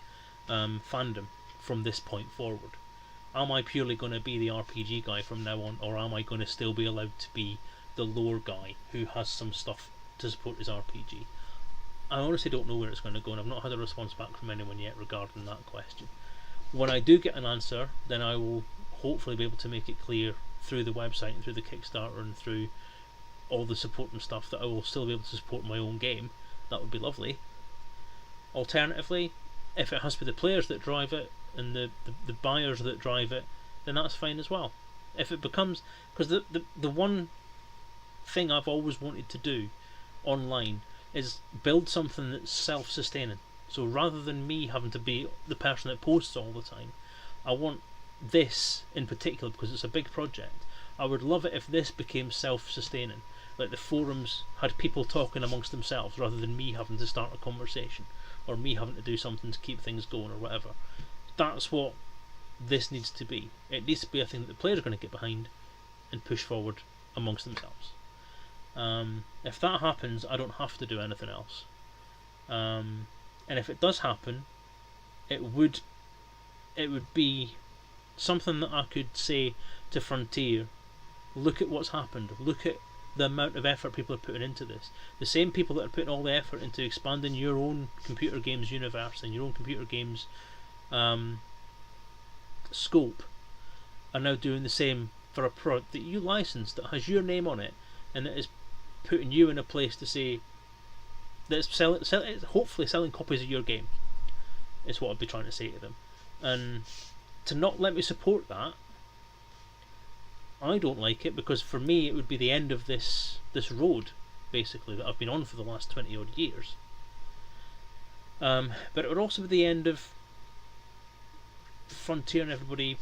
fandom from this point forward. Am I purely going to be the RPG guy from now on, or am I going to still be allowed to be the lore guy who has some stuff to support his RPG? I honestly don't know where it's going to go, and I've not had a response back from anyone yet regarding that question. When I do get an answer, then I will hopefully be able to make it clear through the website and through the Kickstarter and through all the support and stuff that I will still be able to support my own game. That would be lovely. Alternatively, if it has to be the players that drive it and the buyers that drive it, then that's fine as well. If it becomes... Because the one thing I've always wanted to do online is build something that's self-sustaining. So rather than me having to be the person that posts all the time, I want this in particular, because it's a big project, I would love it if this became self-sustaining. Like the forums had people talking amongst themselves rather than me having to start a conversation or me having to do something to keep things going or whatever. That's what this needs to be. It needs to be a thing that the players are going to get behind and push forward amongst themselves. If that happens, I don't have to do anything else. And if it does happen, it would be something that I could say to Frontier, look at what's happened, look at the amount of effort people are putting into this. The same people that are putting all the effort into expanding your own computer games universe and your own computer games scope are now doing the same for a product that you license, that has your name on it, and that is putting you in a place to say that it's hopefully selling copies of your game, is what I'd be trying to say to them. And to not let me support that, I don't like it, because for me it would be the end of this road, basically, that I've been on for the last 20 odd years. But it would also be the end of Frontier and everybody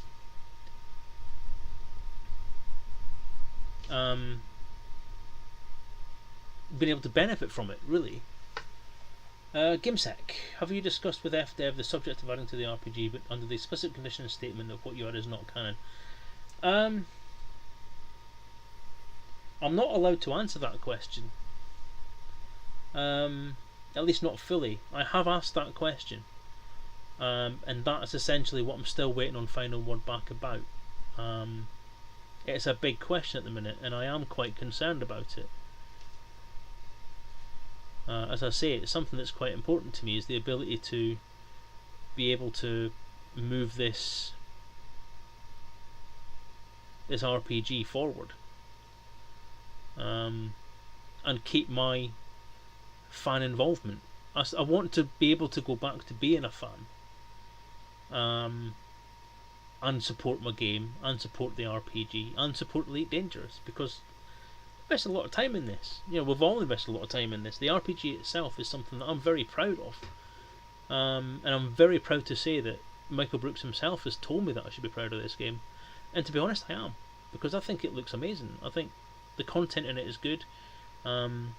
being able to benefit from it, really. Gimsec, have you discussed with FDev the subject of adding to the RPG, but under the explicit condition statement that what you add is not canon? I'm not allowed to answer that question. At least not fully. I have asked that question, and that is essentially what I'm still waiting on final word back about. It's a big question at the minute, and I am quite concerned about it. As I say, it's something that's quite important to me, is the ability to be able to move this RPG forward, and keep my fan involvement. I want to be able to go back to being a fan, and support my game, and support the RPG, and support Elite Dangerous, because I invested a lot of time in this. We've all invested a lot of time in this. The RPG itself is something that I'm very proud of, and I'm very proud to say that Michael Brooks himself has told me that I should be proud of this game, and to be honest, I am, because I think it looks amazing. I think the content in it is good. I'm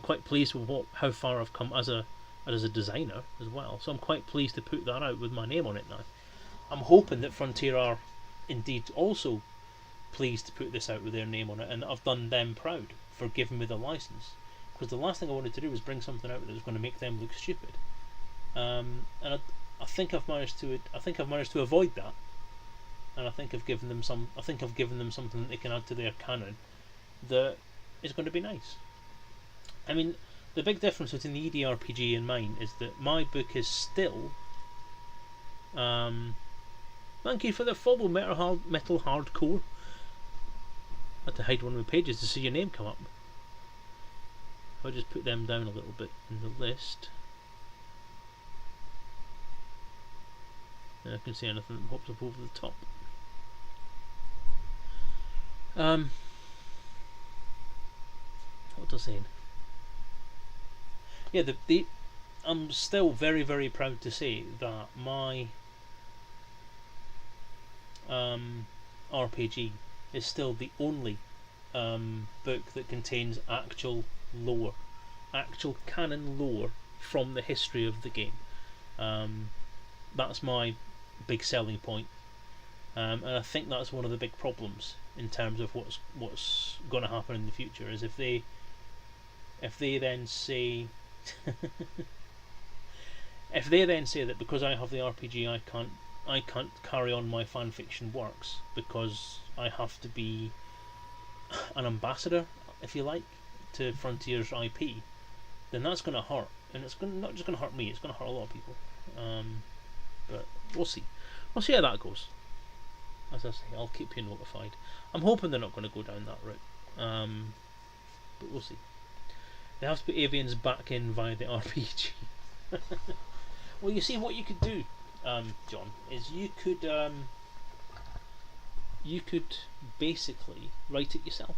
quite pleased with how far I've come as a designer as well, so I'm quite pleased to put that out with my name on it now. I'm hoping that Frontier are indeed also pleased to put this out with their name on it, and I've done them proud for giving me the license, because the last thing I wanted to do was bring something out that was going to make them look stupid, and I think I've managed to avoid that, and I think I've given them something that they can add to their canon that is going to be nice. I mean, the big difference between the EDRPG and mine is that my book is still thank you for the follow, Metal Hardcore. I had to hide one of my pages to see your name come up. I'll just put them down a little bit in the list, and I can see anything that pops up over the top. What was I saying? Yeah, I'm still very, very proud to say that my RPG is still the only book that contains actual canon lore from the history of the game. That's my big selling point, and I think that's one of the big problems in terms of what's going to happen in the future, is if they then say if they then say that because I have the RPG I can't carry on my fanfiction works because I have to be an ambassador, if you like, to Frontier's IP, then that's going to hurt, and it's not just going to hurt me, it's going to hurt a lot of people. But we'll see how that goes. As I say, I'll keep you notified. I'm hoping they're not going to go down that route, but we'll see. They have to put avians back in via the RPG. Well, you see, what you could do, John, is you could basically write it yourself,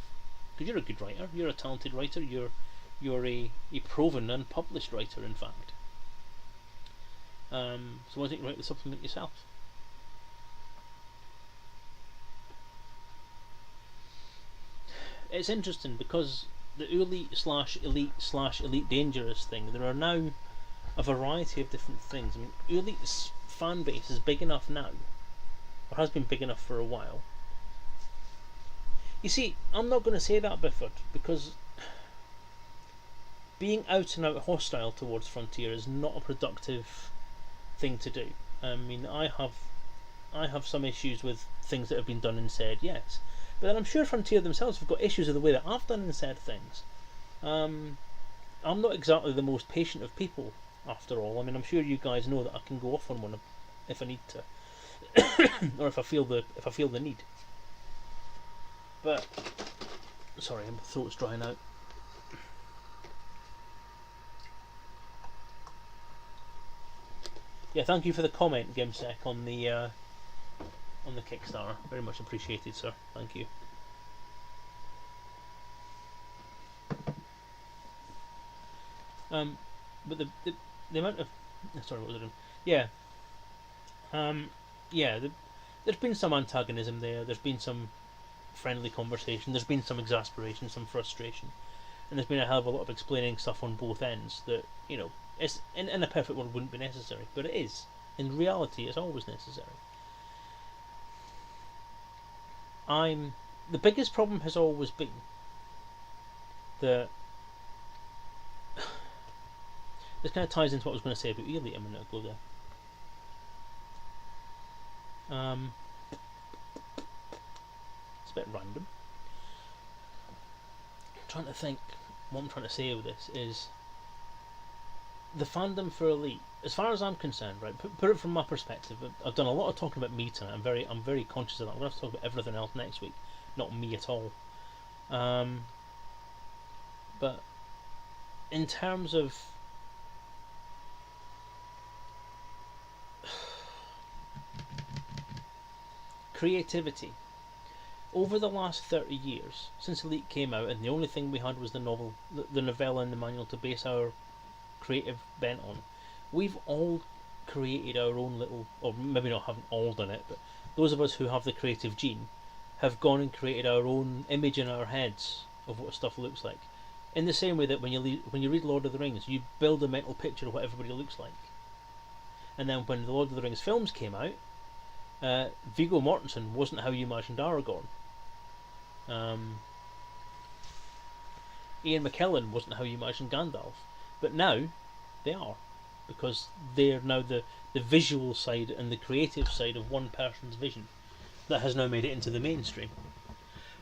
because you're a good writer, you're a talented writer, you're a proven and published writer, in fact. So why don't you write the supplement yourself? it's interesting because the elite/elite/elite dangerous thing, there are now a variety of different things. I mean, elite's fan base is big enough now, or has been big enough for a while. You see, I'm not going to say that, Bifford, because being out and out hostile towards Frontier is not a productive thing to do. I mean, I have some issues with things that have been done and said, yes, but then I'm sure Frontier themselves have got issues with the way that I've done and said things. I'm not exactly the most patient of people, after all. I mean, I'm sure you guys know that I can go off on one if I need to, or if I feel the need. But sorry, my throat's drying out. Yeah, thank you for the comment, Gimsec, on the Kickstarter. Very much appreciated, sir. Thank you. But the amount of sorry, what was I doing? Yeah. Yeah. There's been some antagonism there. There's been some friendly conversation. There's been some exasperation, some frustration, and there's been a hell of a lot of explaining stuff on both ends that it's in a perfect world wouldn't be necessary, but it is. In reality, it's always necessary. The biggest problem has always been that this kind of ties into what I was going to say about Elite a minute ago there. It's a bit random. I'm trying to think what I'm trying to say with this is the fandom for Elite, as far as I'm concerned, right? Put it from my perspective. I've done a lot of talking about me tonight. I'm very conscious of that. I'm going to have to talk about everything else next week, not me at all. But in terms of creativity, over the last 30 years, since Elite came out, and the only thing we had was the novella and the manual to base our creative bent on, we've all created our own little, or maybe not haven't all done it, but those of us who have the creative gene have gone and created our own image in our heads of what stuff looks like. In the same way that when you read Lord of the Rings, you build a mental picture of what everybody looks like. And then when the Lord of the Rings films came out, Viggo Mortensen wasn't how you imagined Aragorn. Ian McKellen wasn't how you imagined Gandalf. But now they are, because they're now the visual side and the creative side of one person's vision that has now made it into the mainstream.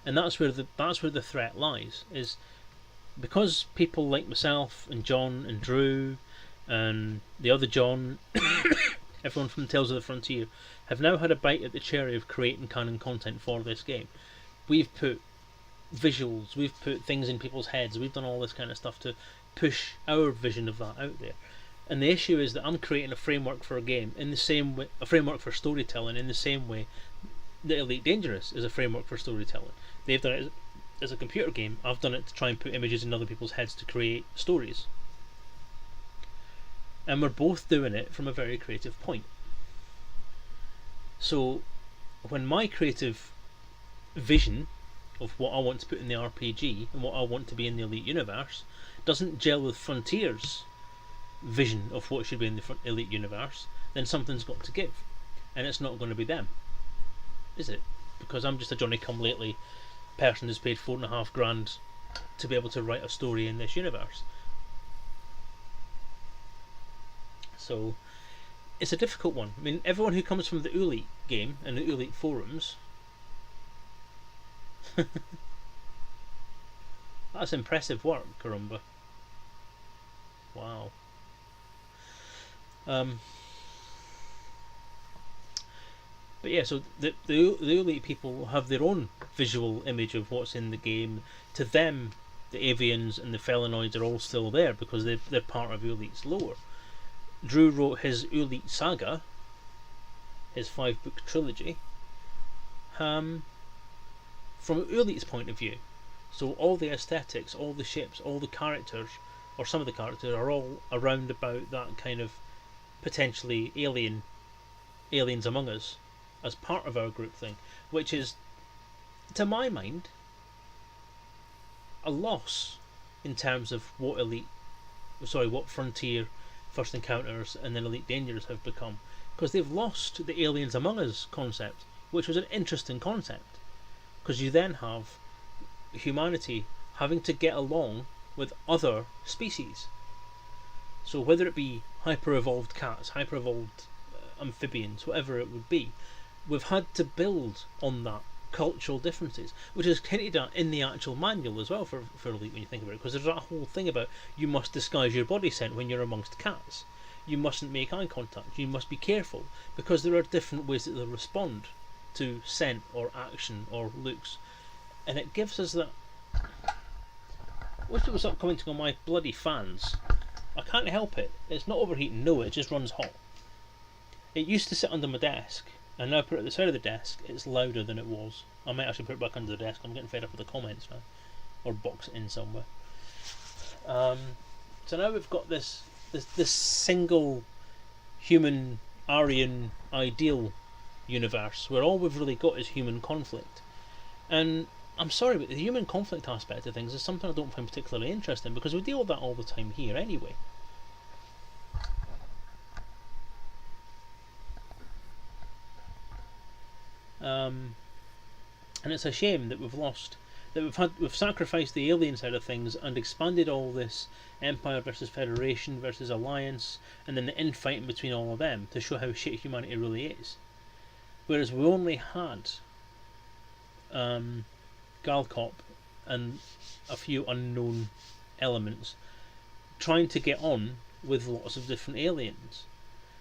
And that's where the threat lies, is because people like myself and John and Drew and the other John, everyone from Tales of the Frontier, have now had a bite at the cherry of creating canon content for this game. We've put visuals, we've put things in people's heads, we've done all this kind of stuff to push our vision of that out there. And the issue is that I'm creating a framework for a game in the same way, a framework for storytelling in the same way that Elite Dangerous is a framework for storytelling. They've done it as a computer game. I've done it to try and put images in other people's heads to create stories. And we're both doing it from a very creative point. So when my creative vision of what I want to put in the RPG and what I want to be in the Elite universe doesn't gel with Frontier's vision of what should be in the Elite universe, then something's got to give. And it's not going to be them, is it? Because I'm just a Johnny-come-lately person who's paid $4,500 to be able to write a story in this universe. So it's a difficult one. I mean, everyone who comes from the Elite game and the Elite forums, that's impressive work, Karumba. Wow. But yeah, so the Elite people have their own visual image of what's in the game. To them, the avians and the felinoids are all still there because they're part of Elite's lore. Drew wrote his Elite saga, his 5-book trilogy, from Elite's point of view. So all the aesthetics, all the ships, all the characters, or some of the characters, are all around about that kind of potentially aliens among us as part of our group thing, which is, to my mind, a loss in terms of what Frontier, First Encounters, and then Elite Dangerous have become, because they've lost the Aliens Among Us concept, which was an interesting concept, because you then have humanity having to get along with other species. So whether it be hyper-evolved cats, hyper-evolved amphibians, whatever it would be, we've had to build on that cultural differences, which is hinted at in the actual manual as well for Elite when you think about it, because there's that whole thing about you must disguise your body scent when you're amongst cats, you mustn't make eye contact, you must be careful, because there are different ways that they'll respond to scent or action or looks, and it gives us that. Wish it was up commenting on my bloody fans. I can't help it. It's not overheating, no, it just runs hot. It used to sit under my desk, and now I put it at the side of the desk, it's louder than it was. I might actually put it back under the desk. I'm getting fed up with the comments now. Or box it in somewhere. So now we've got this single human Aryan ideal universe where all we've really got is human conflict. And I'm sorry, but the human conflict aspect of things is something I don't find particularly interesting, because we deal with that all the time here anyway. And it's a shame that we've sacrificed the alien side of things and expanded all this Empire versus Federation versus Alliance, and then the infighting between all of them to show how shit humanity really is. Whereas we only had Galcop and a few unknown elements trying to get on with lots of different aliens.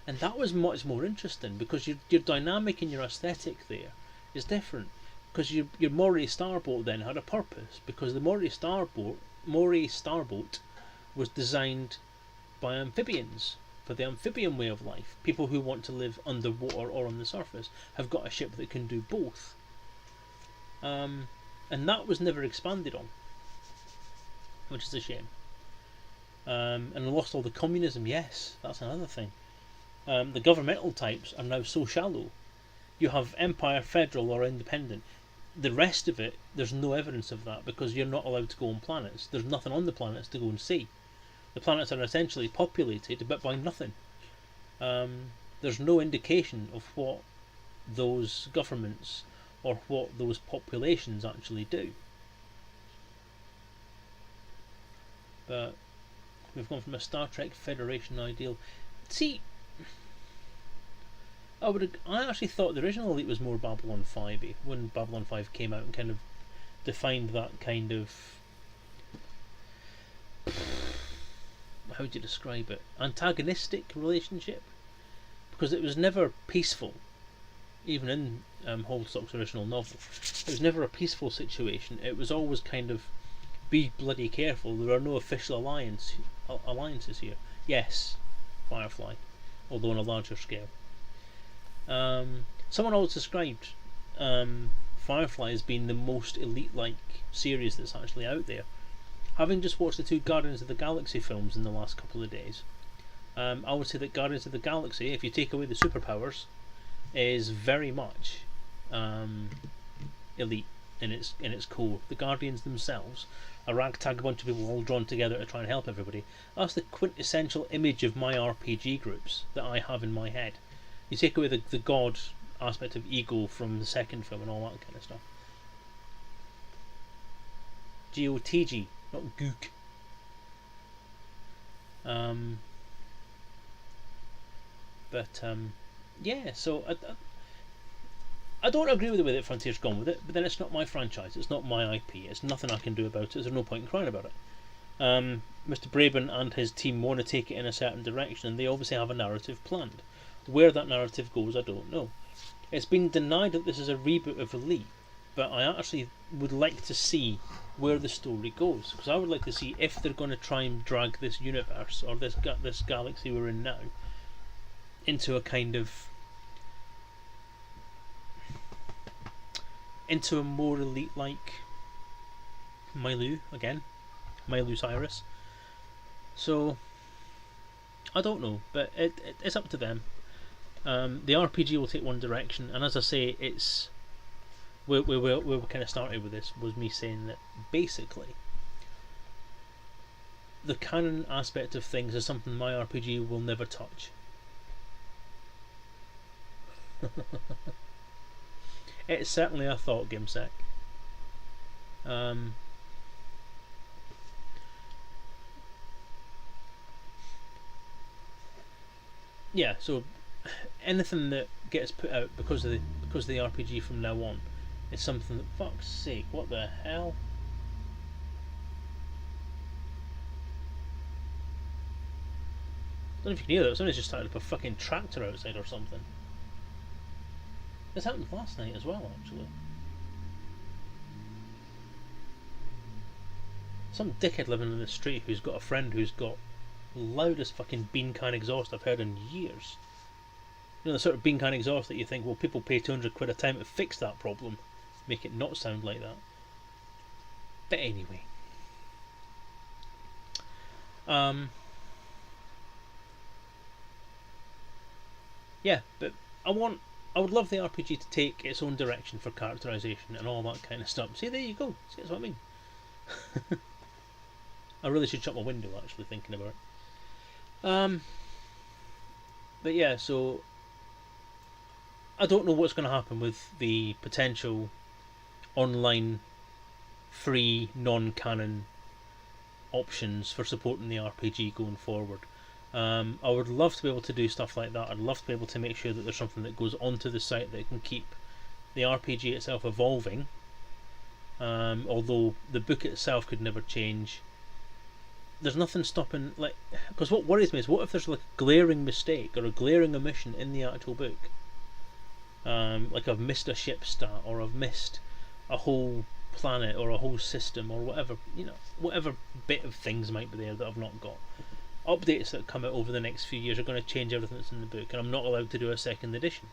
And that was much more interesting, because your dynamic and your aesthetic there is different. Because your Moray Starboat then had a purpose, because the Moray Starboat was designed by amphibians for the amphibian way of life. People who want to live underwater or on the surface have got a ship that can do both. And that was never expanded on, which is a shame. And lost all the communism. Yes, that's another thing. The governmental types are now so shallow. You have Empire, Federal, or Independent. The rest of it, there's no evidence of that, because you're not allowed to go on planets. There's nothing on the planets to go and see. The planets are essentially populated, but by nothing. There's no indication of what those governments or what those populations actually do. But we've gone from a Star Trek Federation ideal. See, I actually thought the original Elite was more Babylon 5-y, when Babylon 5 came out and kind of defined that kind of, how would you describe it, antagonistic relationship, because it was never peaceful. Even in Holdstock's original novel, it was never a peaceful situation. It was always kind of, be bloody careful, there are no official alliances here. Yes, Firefly, although on a larger scale. Someone always described Firefly as being the most Elite-like series that's actually out there. Having just watched the 2 Guardians of the Galaxy films in the last couple of days, I would say that Guardians of the Galaxy, if you take away the superpowers, is very much Elite in its core. The Guardians themselves, a ragtag bunch of people all drawn together to try and help everybody. That's the quintessential image of my RPG groups that I have in my head. You take away the god aspect of ego from the second film and all that kind of stuff. GOTG, not gook. Yeah, so I don't agree with the way that Frontier's gone with it, but then it's not my franchise, it's not my IP, it's nothing I can do about it, there's no point in crying about it. Mr. Braben and his team want to take it in a certain direction, and they obviously have a narrative planned. Where that narrative goes, I don't know. It's been denied that this is a reboot of Elite, but I actually would like to see where the story goes, because I would like to see if they're going to try and drag this universe, or this galaxy we're in now, into a kind of, into a more Elite-like Mylu again, Mylu Cyrus. So I don't know, but it's up to them. The RPG will take one direction, and as I say, it's where we kind of started with this was me saying that basically the canon aspect of things is something my RPG will never touch. It's certainly a thought, GameSec. Yeah, so anything that gets put out because of the RPG from now on is something that, fuck's sake, what the hell? I don't know if you can hear that. Somebody's just started up a fucking tractor outside or something. This happened last night as well, actually. Some dickhead living in the street who's got a friend who's got the loudest fucking bean can exhaust I've heard in years. You know, the sort of bean can exhaust that you think, well, people pay 200 quid a time to fix that problem, make it not sound like that. But anyway. Yeah, but I would love the RPG to take its own direction for characterization and all that kind of stuff. See, there you go. See, that's what I mean. I really should shut my window, actually, thinking about it. But yeah, so I don't know what's going to happen with the potential online free non-canon options for supporting the RPG going forward. I would love to be able to do stuff like that. I'd love to be able to make sure that there's something that goes onto the site that can keep the RPG itself evolving. Although the book itself could never change. There's nothing stopping, like, because what worries me is, what if there's like a glaring mistake or a glaring omission in the actual book? Like I've missed a ship stat, or I've missed a whole planet or a whole system, or whatever, you know, whatever bit of things might be there that I've not got. Updates that come out over the next few years are going to change everything that's in the book, and I'm not allowed to do a second edition.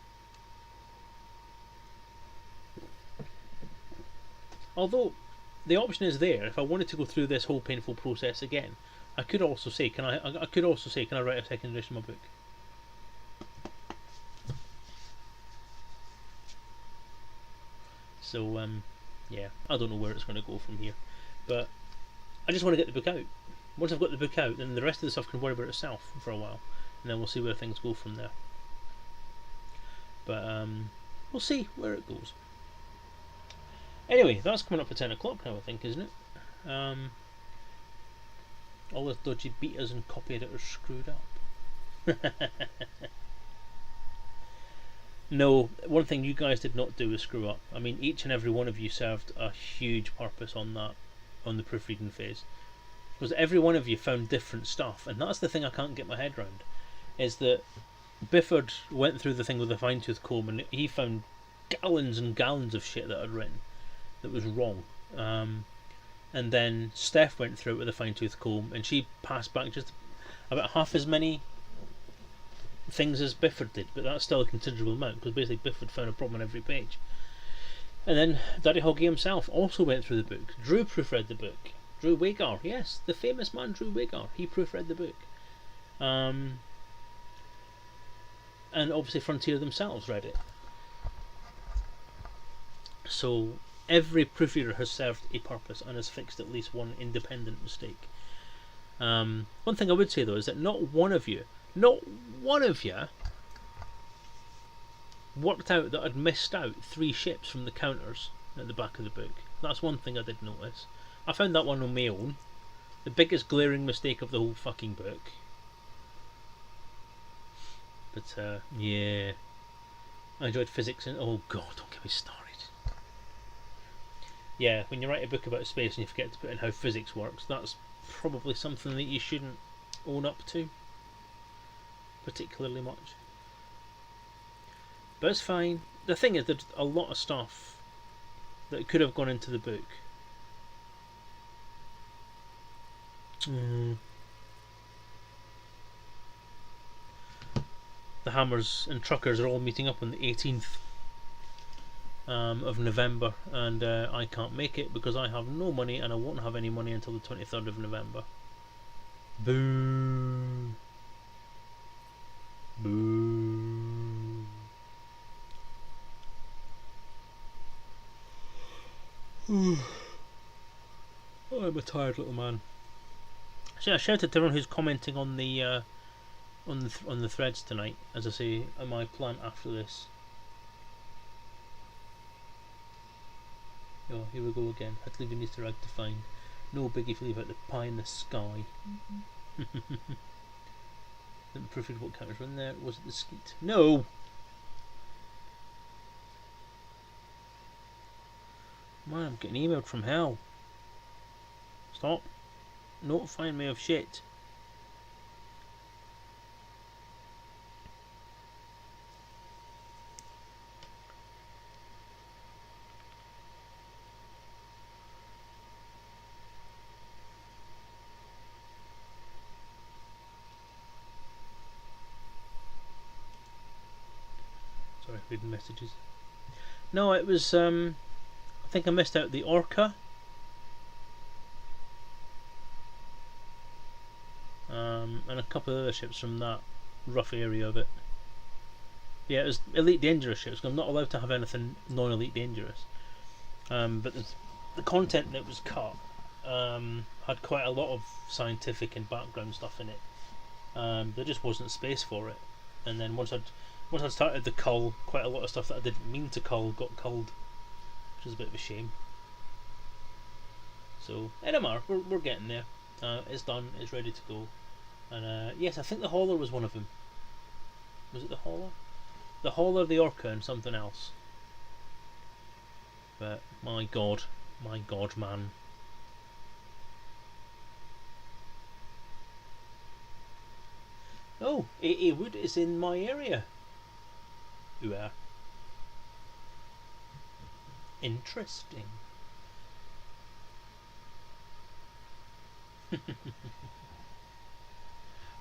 Although the option is there, if I wanted to go through this whole painful process again, I could also say, can I write a second edition of my book? So yeah, I don't know where it's going to go from here, but I just want to get the book out. Once I've got the book out, then the rest of the stuff can worry about itself for a while, and then we'll see where things go from there. But we'll see where it goes. Anyway, that's coming up for 10 o'clock now, I think, isn't it? All those dodgy betas and copy editors screwed up. No, one thing you guys did not do is screw up. I mean, each and every one of you served a huge purpose on the proofreading phase. Because every one of you found different stuff, and that's the thing I can't get my head around, is that Bifford went through the thing with a fine-tooth comb and he found gallons and gallons of shit that I'd written that was wrong. And then Steph went through it with a fine-tooth comb and she passed back just about half as many things as Bifford did, but that's still a considerable amount, because basically Bifford found a problem on every page. And then Daddy Hoggy himself also went through the book. Drew proofread the book. Drew Wagar, yes, the famous man Drew Wagar, he proofread the book. And obviously Frontier themselves read it. So every proofreader has served a purpose and has fixed at least one independent mistake. One thing I would say though is that not one of you worked out that I'd missed out 3 ships from the counters at the back of the book. That's one thing I did notice. I found that one on my own. The biggest glaring mistake of the whole fucking book. But yeah, I enjoyed physics and oh god, don't get me started. Yeah, when you write a book about space and you forget to put in how physics works, that's probably something that you shouldn't own up to particularly much. But it's fine. The thing is, there's a lot of stuff that could have gone into the book. The Hammers and Truckers are all meeting up on the 18th of November, and I can't make it because I have no money, and I won't have any money until the 23rd of November. Boo. Boo. I'm a tired little man. So I shouted to everyone who's commenting on the on the threads tonight. As I say, my plan after this. Oh, here we go again. Had to leave an Easter egg to find. No biggie if you leave out the pie in the sky. Didn't proofread what characters were in there. Was it the skeet? No! Man, I'm getting emailed from hell. Stop notifying me of shit. Sorry, reading messages. No, it was I think I missed out the Orca. And a couple of other ships from that rough area of it. Yeah, it was Elite Dangerous ships, because I'm not allowed to have anything non-Elite Dangerous. But the content that was cut had quite a lot of scientific and background stuff in it. There just wasn't space for it. And then once I'd started the cull, quite a lot of stuff that I didn't mean to cull got culled, which is a bit of a shame. So, NMR, we're getting there. It's done, it's ready to go. And yes, I think the hauler was one of them. Was it the hauler? The hauler, the Orca, and something else. But my god, man. Oh, AA Wood is in my area. Yeah. Interesting.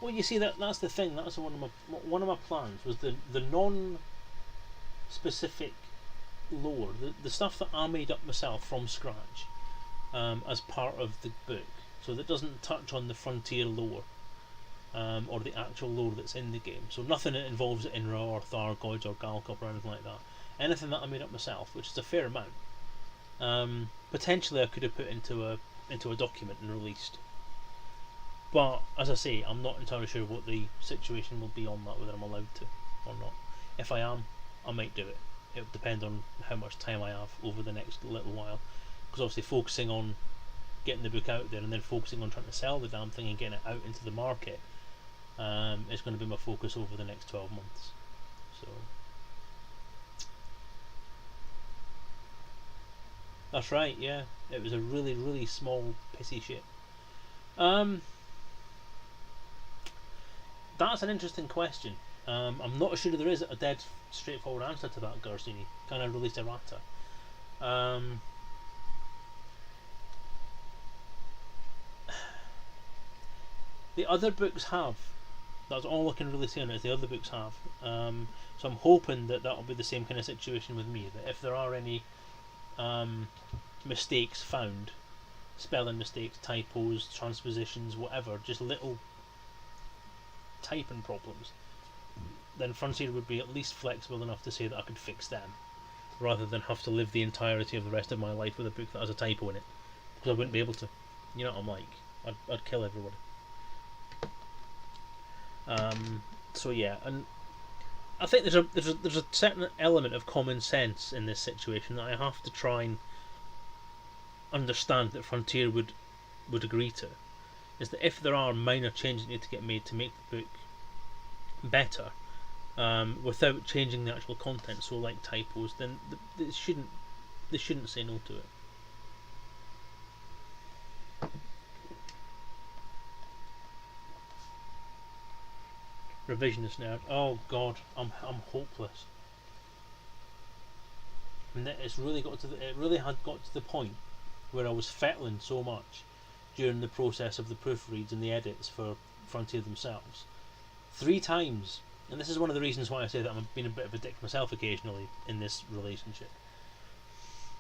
Well, you see, that's the thing. That's one of my plans was the non-specific lore, the stuff that I made up myself from scratch, as part of the book, so that doesn't touch on the frontier lore, or the actual lore that's in the game. So nothing that involves Inra or Thargoids or Galcop or anything like that. Anything that I made up myself, which is a fair amount, potentially I could have put into a document and released. But as I say, I'm not entirely sure what the situation will be on that, whether I'm allowed to or not. If I am, I might do it. It will depend on how much time I have over the next little while, because obviously focusing on getting the book out there and then focusing on trying to sell the damn thing and getting it out into the market is going to be my focus over the next 12 months. So that's right, yeah. It was a really, really small pissy ship. That's an interesting question. I'm not sure there is a dead straightforward answer to that, Garcini. Kind of released errata. The other books have. That's all I can really say on it, is the other books have. So I'm hoping that will be the same kind of situation with me, that if there are any mistakes found, spelling mistakes, typos, transpositions, whatever, just little typing problems, then Frontier would be at least flexible enough to say that I could fix them, rather than have to live the entirety of the rest of my life with a book that has a typo in it, because I wouldn't be able to. You know what I'm like. I'd kill everybody. So yeah, and I think there's a certain element of common sense in this situation that I have to try and understand that Frontier would agree to, is that if there are minor changes that need to get made to make the book better, without changing the actual content, so like typos, then they shouldn't say no to it. Revisionist nerd. Oh god, I'm hopeless. And it's really it really had got to the point where I was fettling so much during the process of the proofreads and the edits for Frontier themselves. 3 times, and this is one of the reasons why I say that I'm being a bit of a dick myself occasionally in this relationship.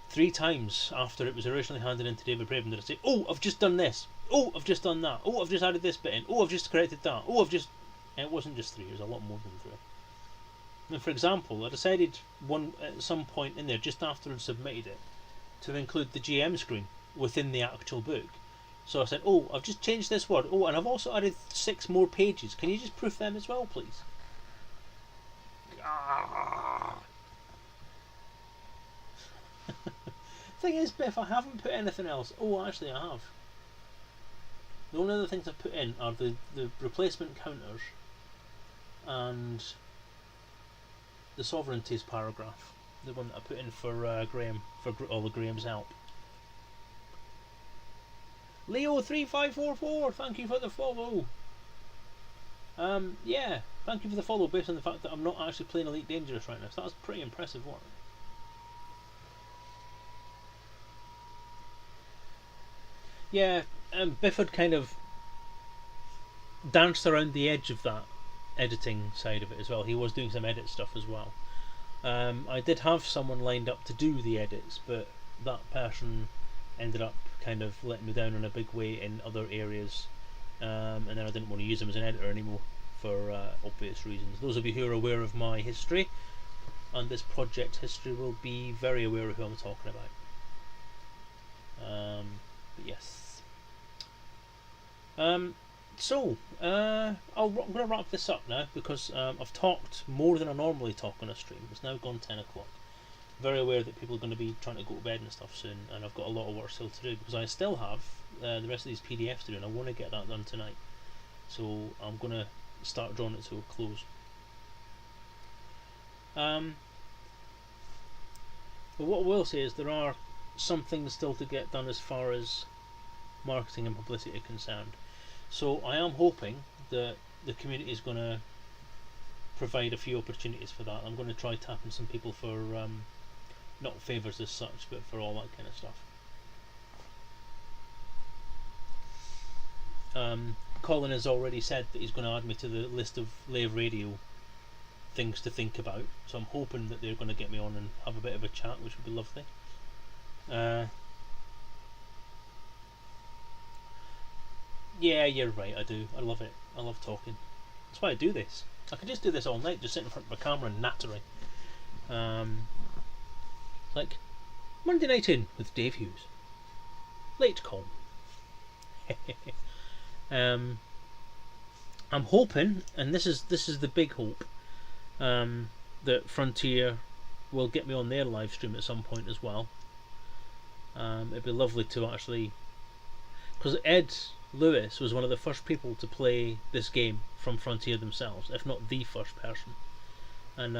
3 times after it was originally handed in to David Braben did I say, oh, I've just done this, oh, I've just done that, oh, I've just added this bit in, oh, I've just corrected that, oh, I've just... And it wasn't just 3, it was a lot more than 3. And for example, I decided at some point in there, just after I'd submitted it, to include the GM screen within the actual book, So I said, oh, I've just changed this word. Oh, and I've also added 6 more pages. Can you just proof them as well, please? Ah. Thing is, Biff, I haven't put anything else. Oh, actually, I have. The only other things I've put in are the replacement counters and the sovereignties paragraph. The one that I put in for Graham, for all of Graham's help. Leo3544, thank you for the follow. Yeah, thank you for the follow based on the fact that I'm not actually playing Elite Dangerous right now, so that's pretty impressive work. Yeah, Bifford kind of danced around the edge of that editing side of it as well. He was doing some edit stuff as well. I did have someone lined up to do the edits, but that person ended up kind of letting me down in a big way in other areas, and then I didn't want to use him as an editor anymore for obvious reasons. Those of you who are aware of my history and this project history will be very aware of who I'm talking about. But yes. So I'm going to wrap this up now because I've talked more than I normally talk on a stream. It's now gone 10 o'clock. Very aware that people are going to be trying to go to bed and stuff soon, and I've got a lot of work still to do because I still have the rest of these PDFs to do, and I want to get that done tonight. So I'm going to start drawing it to a close. But what I will say is there are some things still to get done as far as marketing and publicity are concerned. So I am hoping that the community is going to provide a few opportunities for that. I'm going to try tapping some people for not favours as such, but for all that kind of stuff. Colin has already said that he's going to add me to the list of Lave Radio things to think about, so I'm hoping that they're going to get me on and have a bit of a chat, which would be lovely. Yeah, you're right, I do. I love it. I love talking. That's why I do this. I could just do this all night, just sit in front of a camera and nattering. Like Monday Night In with Dave Hughes. Late call. I'm hoping, and this is the big hope, that Frontier will get me on their live stream at some point as well. It'd be lovely to actually, because Ed Lewis was one of the first people to play this game from Frontier themselves, if not the first person, and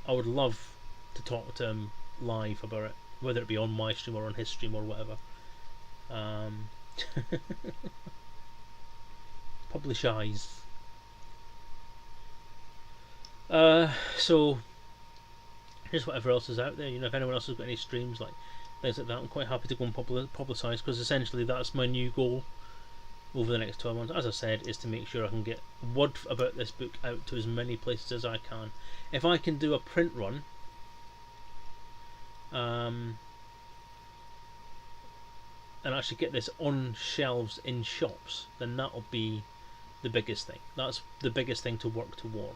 I would love to talk to him live about it, whether it be on my stream or on his stream or whatever. Publish eyes. So here's whatever else is out there. You know, if anyone else has got any streams like things like that, I'm quite happy to go and publicise, because essentially that's my new goal over the next 12 months. As I said, is to make sure I can get word about this book out to as many places as I can. If I can do a print run, and actually get this on shelves in shops, then that'll be the biggest thing. That's the biggest thing to work toward.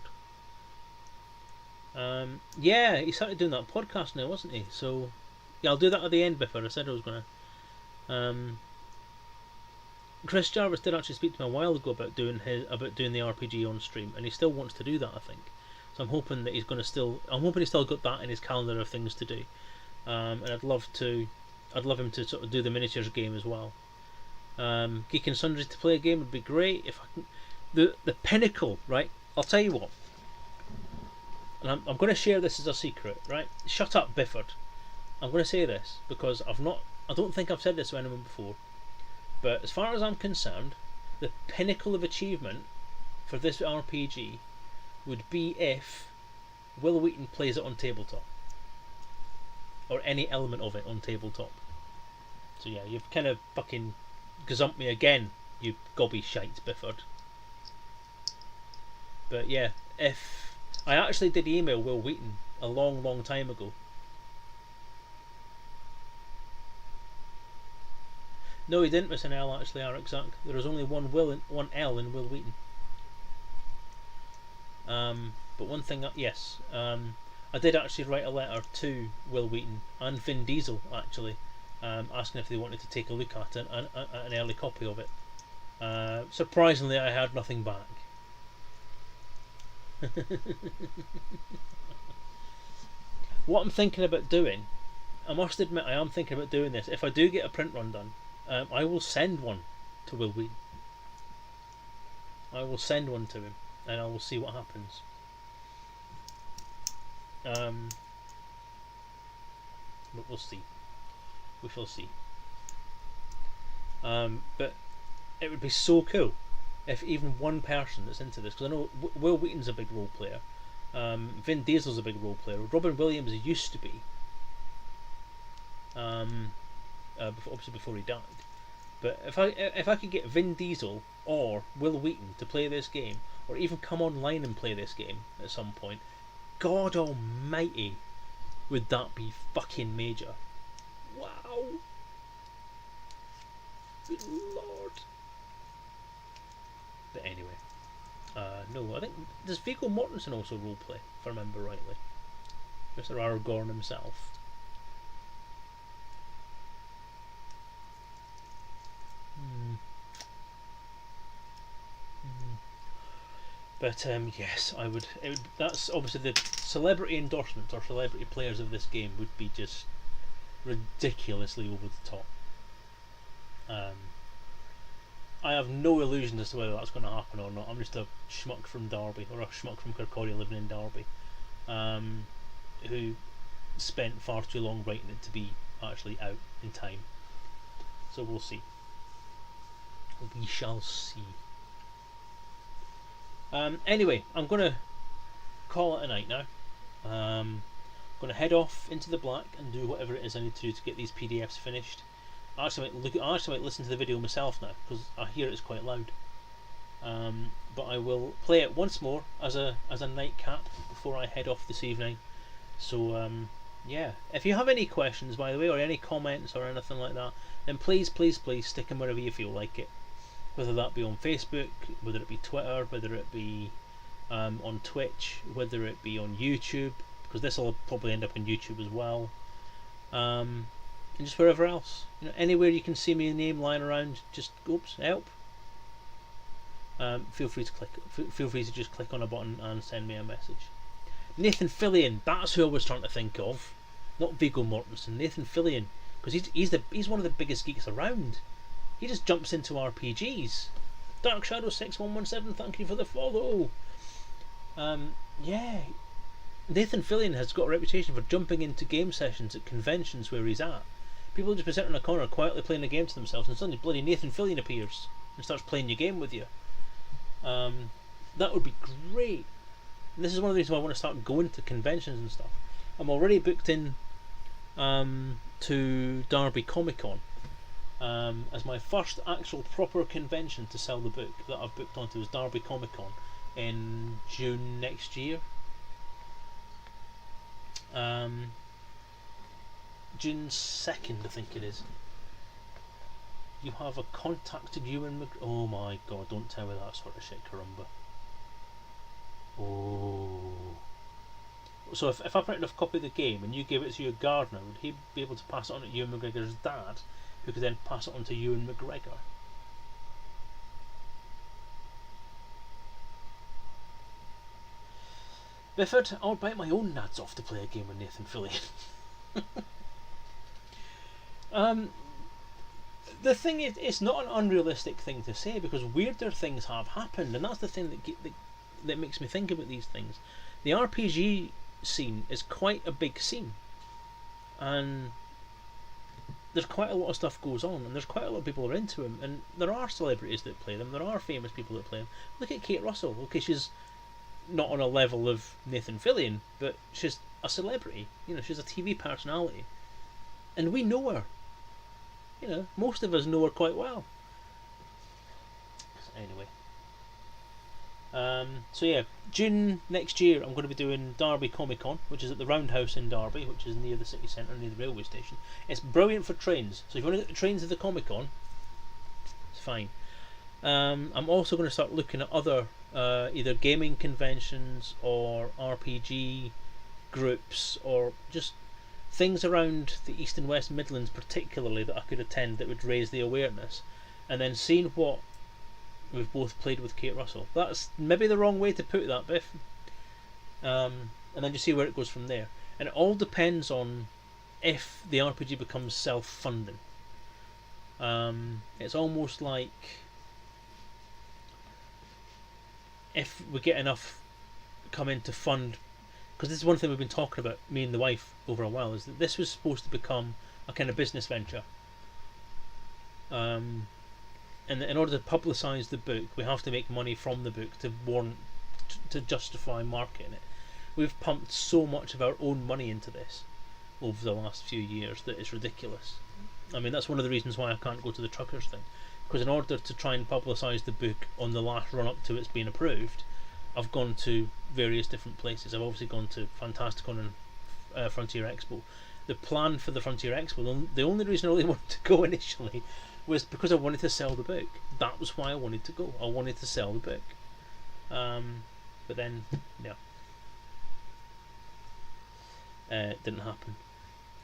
Yeah, he started doing that podcast now, wasn't he? So yeah, I'll do that at the end before I said I was gonna. Chris Jarvis did actually speak to me a while ago about doing the RPG on stream, and he still wants to do that, I think. So I'm hoping that he's going to still. I'm hoping he's still got that in his calendar of things to do. And I'd love him to sort of do the miniatures game as well. Geek and Sundry to play a game would be great. If I can, the pinnacle, right? I'll tell you what. And I'm going to share this as a secret, right? Shut up, Bifford. I'm going to say this because I don't think I've said this to anyone before. But as far as I'm concerned, the pinnacle of achievement for this RPG would be if Will Wheaton plays it on tabletop, or any element of it on tabletop. So yeah, you've kind of fucking gazumped me again, you gobby shite, Bifford. But yeah, if I actually did email Will Wheaton a long time ago. No, he didn't miss an L actually, Arixac. There was only one L in Will Wheaton. But one thing, yes, I did actually write a letter to Will Wheaton and Vin Diesel actually, asking if they wanted to take a look at an early copy of it. Surprisingly, I had nothing back. What I'm thinking about doing, I must admit, I am thinking about doing this. If I do get a print run done, I will send one to Will Wheaton. I will send one to him, and I will see what happens. But we'll see. We shall see. But it would be so cool if even one person that's into this, because I know Will Wheaton's a big role player, Vin Diesel's a big role player, Robin Williams used to be, obviously before he died. But if I could get Vin Diesel or Will Wheaton to play this game, or even come online and play this game at some point, God Almighty, would that be fucking major? Wow! Good Lord! But anyway, no, I think does Viggo Mortensen also roleplay, if I remember rightly? Mr. Aragorn himself. But yes, I would. That's obviously the celebrity endorsements or celebrity players of this game would be just ridiculously over the top. I have no illusions as to whether that's going to happen or not. I'm just a schmuck from Derby, or a schmuck from Kirkcaldy living in Derby, who spent far too long writing it to be actually out in time. So we'll see. We shall see. Anyway, I'm going to call it a night now. I'm going to head off into the black and do whatever it is I need to do to get these PDFs finished. I actually might listen to the video myself now, because I hear it's quite loud. But I will play it once more as a nightcap before I head off this evening. So yeah, if you have any questions, by the way, or any comments or anything like that, then please stick them wherever you feel like it. Whether that be on Facebook, whether it be Twitter, whether it be on Twitch, whether it be on YouTube, because this will probably end up on YouTube as well, and just wherever else. You know, anywhere you can see my name lying around, just oops, help. Feel free to just click on a button and send me a message. Nathan Fillion, that's who I was trying to think of, not Viggo Mortensen. Nathan Fillion, because he's one of the biggest geeks around. He just jumps into RPGs. Dark Shadow 6117, thank you for the follow. Yeah, Nathan Fillion has got a reputation for jumping into game sessions at conventions where he's at. People just be sitting in a corner quietly playing a game to themselves, and suddenly bloody Nathan Fillion appears and starts playing your game with you. That would be great. And this is one of the reasons why I want to start going to conventions and stuff. I'm already booked in to Derby Comic Con as my first actual proper convention to sell the book that I've booked onto is Derby Comic Con in June next year. June 2nd, I think it is. You have a contacted Ewan McGregor. Oh my god, don't tell me that sort of shit, caramba. Oh. So if I printed a copy of the game and you gave it to your gardener, would he be able to pass it on to Ewan McGregor's dad, who could then pass it on to Ewan McGregor? Bifford, I'll bite my own nads off to play a game with Nathan Fillion. The thing is, it's not an unrealistic thing to say, because weirder things have happened, and that's the thing that makes me think about these things. The RPG scene is quite a big scene, and there's quite a lot of stuff goes on, and there's quite a lot of people are into them, and there are celebrities that play them, there are famous people that play them. Look at Kate Russell. Okay, she's not on a level of Nathan Fillion, but she's a celebrity. You know, she's a TV personality, and we know her. You know, most of us know her quite well. Anyway, so yeah, June next year I'm going to be doing Derby Comic Con, which is at the Roundhouse in Derby, which is near the city centre, near the railway station. It's brilliant for trains, so if you want to get the trains to the Comic Con, it's fine. I'm also going to start looking at other either gaming conventions or RPG groups, or just things around the East and West Midlands particularly that I could attend that would raise the awareness, and then seeing what we've both played with Kate Russell. That's maybe the wrong way to put that, Biff. And then just see where it goes from there. And it all depends on if the RPG becomes self-funding. It's almost like if we get enough come in to fund, because this is one thing we've been talking about, me and the wife, over a while, is that this was supposed to become a kind of business venture. And in order to publicise the book, we have to make money from the book to warrant, to justify marketing it. We've pumped so much of our own money into this over the last few years that it's ridiculous. I mean, that's one of the reasons why I can't go to the Truckers thing, because in order to try and publicise the book on the last run up to it's being approved, I've gone to various different places. I've obviously gone to Fantasticon and Frontier Expo. The plan for the Frontier Expo, the only reason I really wanted to go initially was because I wanted to sell the book. That was why I wanted to go. I wanted to sell the book. But then, no. It didn't happen.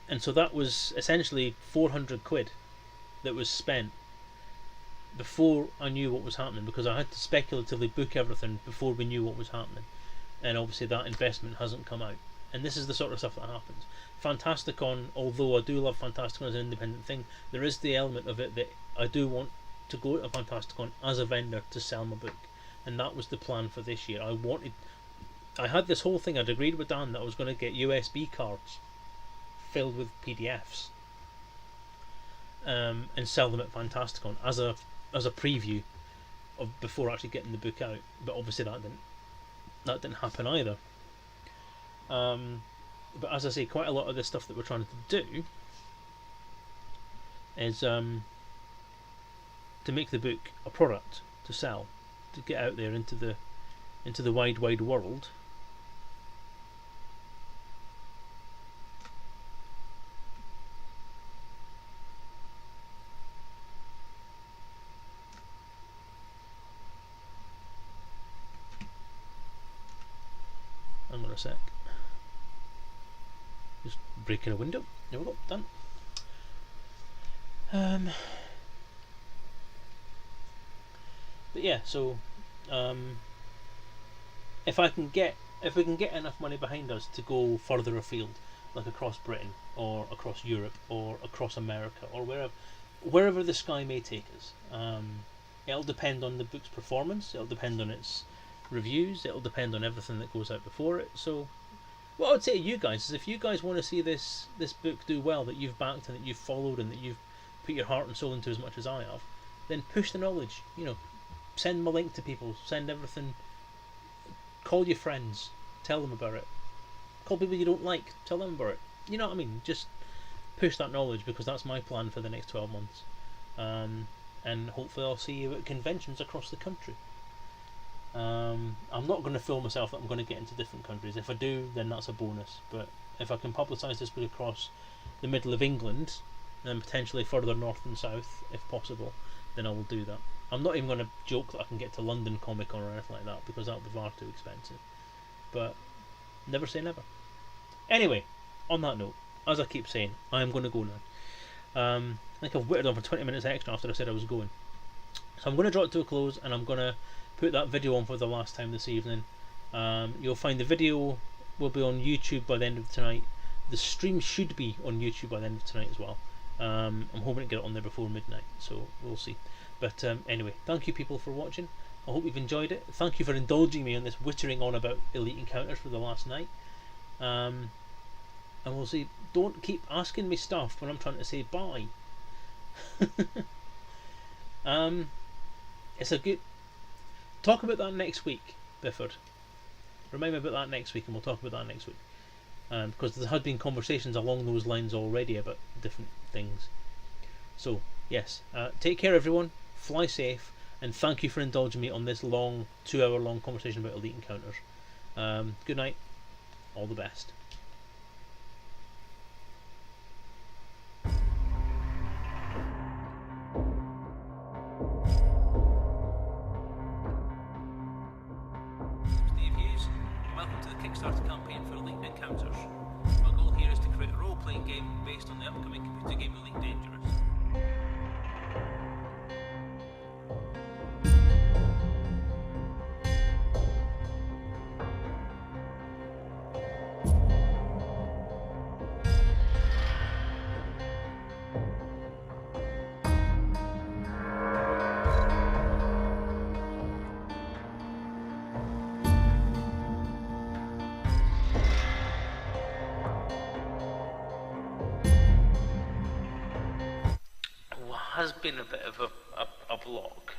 And so that was essentially 400 quid that was spent before I knew what was happening, because I had to speculatively book everything before we knew what was happening. And obviously that investment hasn't come out. And this is the sort of stuff that happens. Fantasticon, although I do love Fantasticon as an independent thing, there is the element of it that I do want to go to Fantasticon as a vendor to sell my book. And that was the plan for this year. I had this whole thing, I'd agreed with Dan that I was going to get USB cards filled with PDFs and sell them at Fantasticon as a preview of before actually getting the book out. But obviously that didn't happen either. But as I say, quite a lot of the stuff that we're trying to do is to make the book a product to sell, to get out there into the wide world. Hang on a sec. Just breaking a window. There we go, done. But yeah, so if we can get enough money behind us to go further afield, like across Britain or across Europe or across America or wherever the sky may take us, it'll depend on the book's performance. It'll depend on its reviews. It'll depend on everything that goes out before it. So what I would say to you guys is, if you guys want to see this book do well, that you've backed and that you've followed and that you've put your heart and soul into as much as I have, then push the knowledge. Send my link to people. Send everything. Call your friends. Tell them about it. Call people you don't like. Tell them about it. You know what I mean? Just push that knowledge, because that's my plan for the next 12 months. And hopefully I'll see you at conventions across the country. I'm not going to fool myself that I'm going to get into different countries. If I do, then that's a bonus. But if I can publicise this book across the middle of England and potentially further north and south, if possible, then I will do that. I'm not even going to joke that I can get to London Comic Con or anything like that, because that would be far too expensive. But never say never. Anyway, on that note, as I keep saying, I am going to go now. I think I've waited on for 20 minutes extra after I said I was going. So I'm going to draw it to a close, and I'm going to put that video on for the last time this evening. You'll find the video will be on YouTube by the end of tonight. The stream should be on YouTube by the end of tonight as well. I'm hoping to get it on there before midnight, so we'll see. But anyway, thank you people for watching. I hope you've enjoyed it. Thank you for indulging me on this wittering on about Elite Encounters for the last night. And we'll see. Don't keep asking me stuff when I'm trying to say bye. It's a good... Talk about that next week, Bifford. Remind me about that next week, and we'll talk about that next week. Because there had been conversations along those lines already about different things. So, yes. Take care, everyone. Fly safe. And thank you for indulging me on this long, 2-hour-long conversation about Elite Encounters. Good night. All the best. Kickstarter campaign for Elite Encounters. My goal here is to create a role role-playing game based on the upcoming computer game Elite Dangerous. Has been a bit of a block.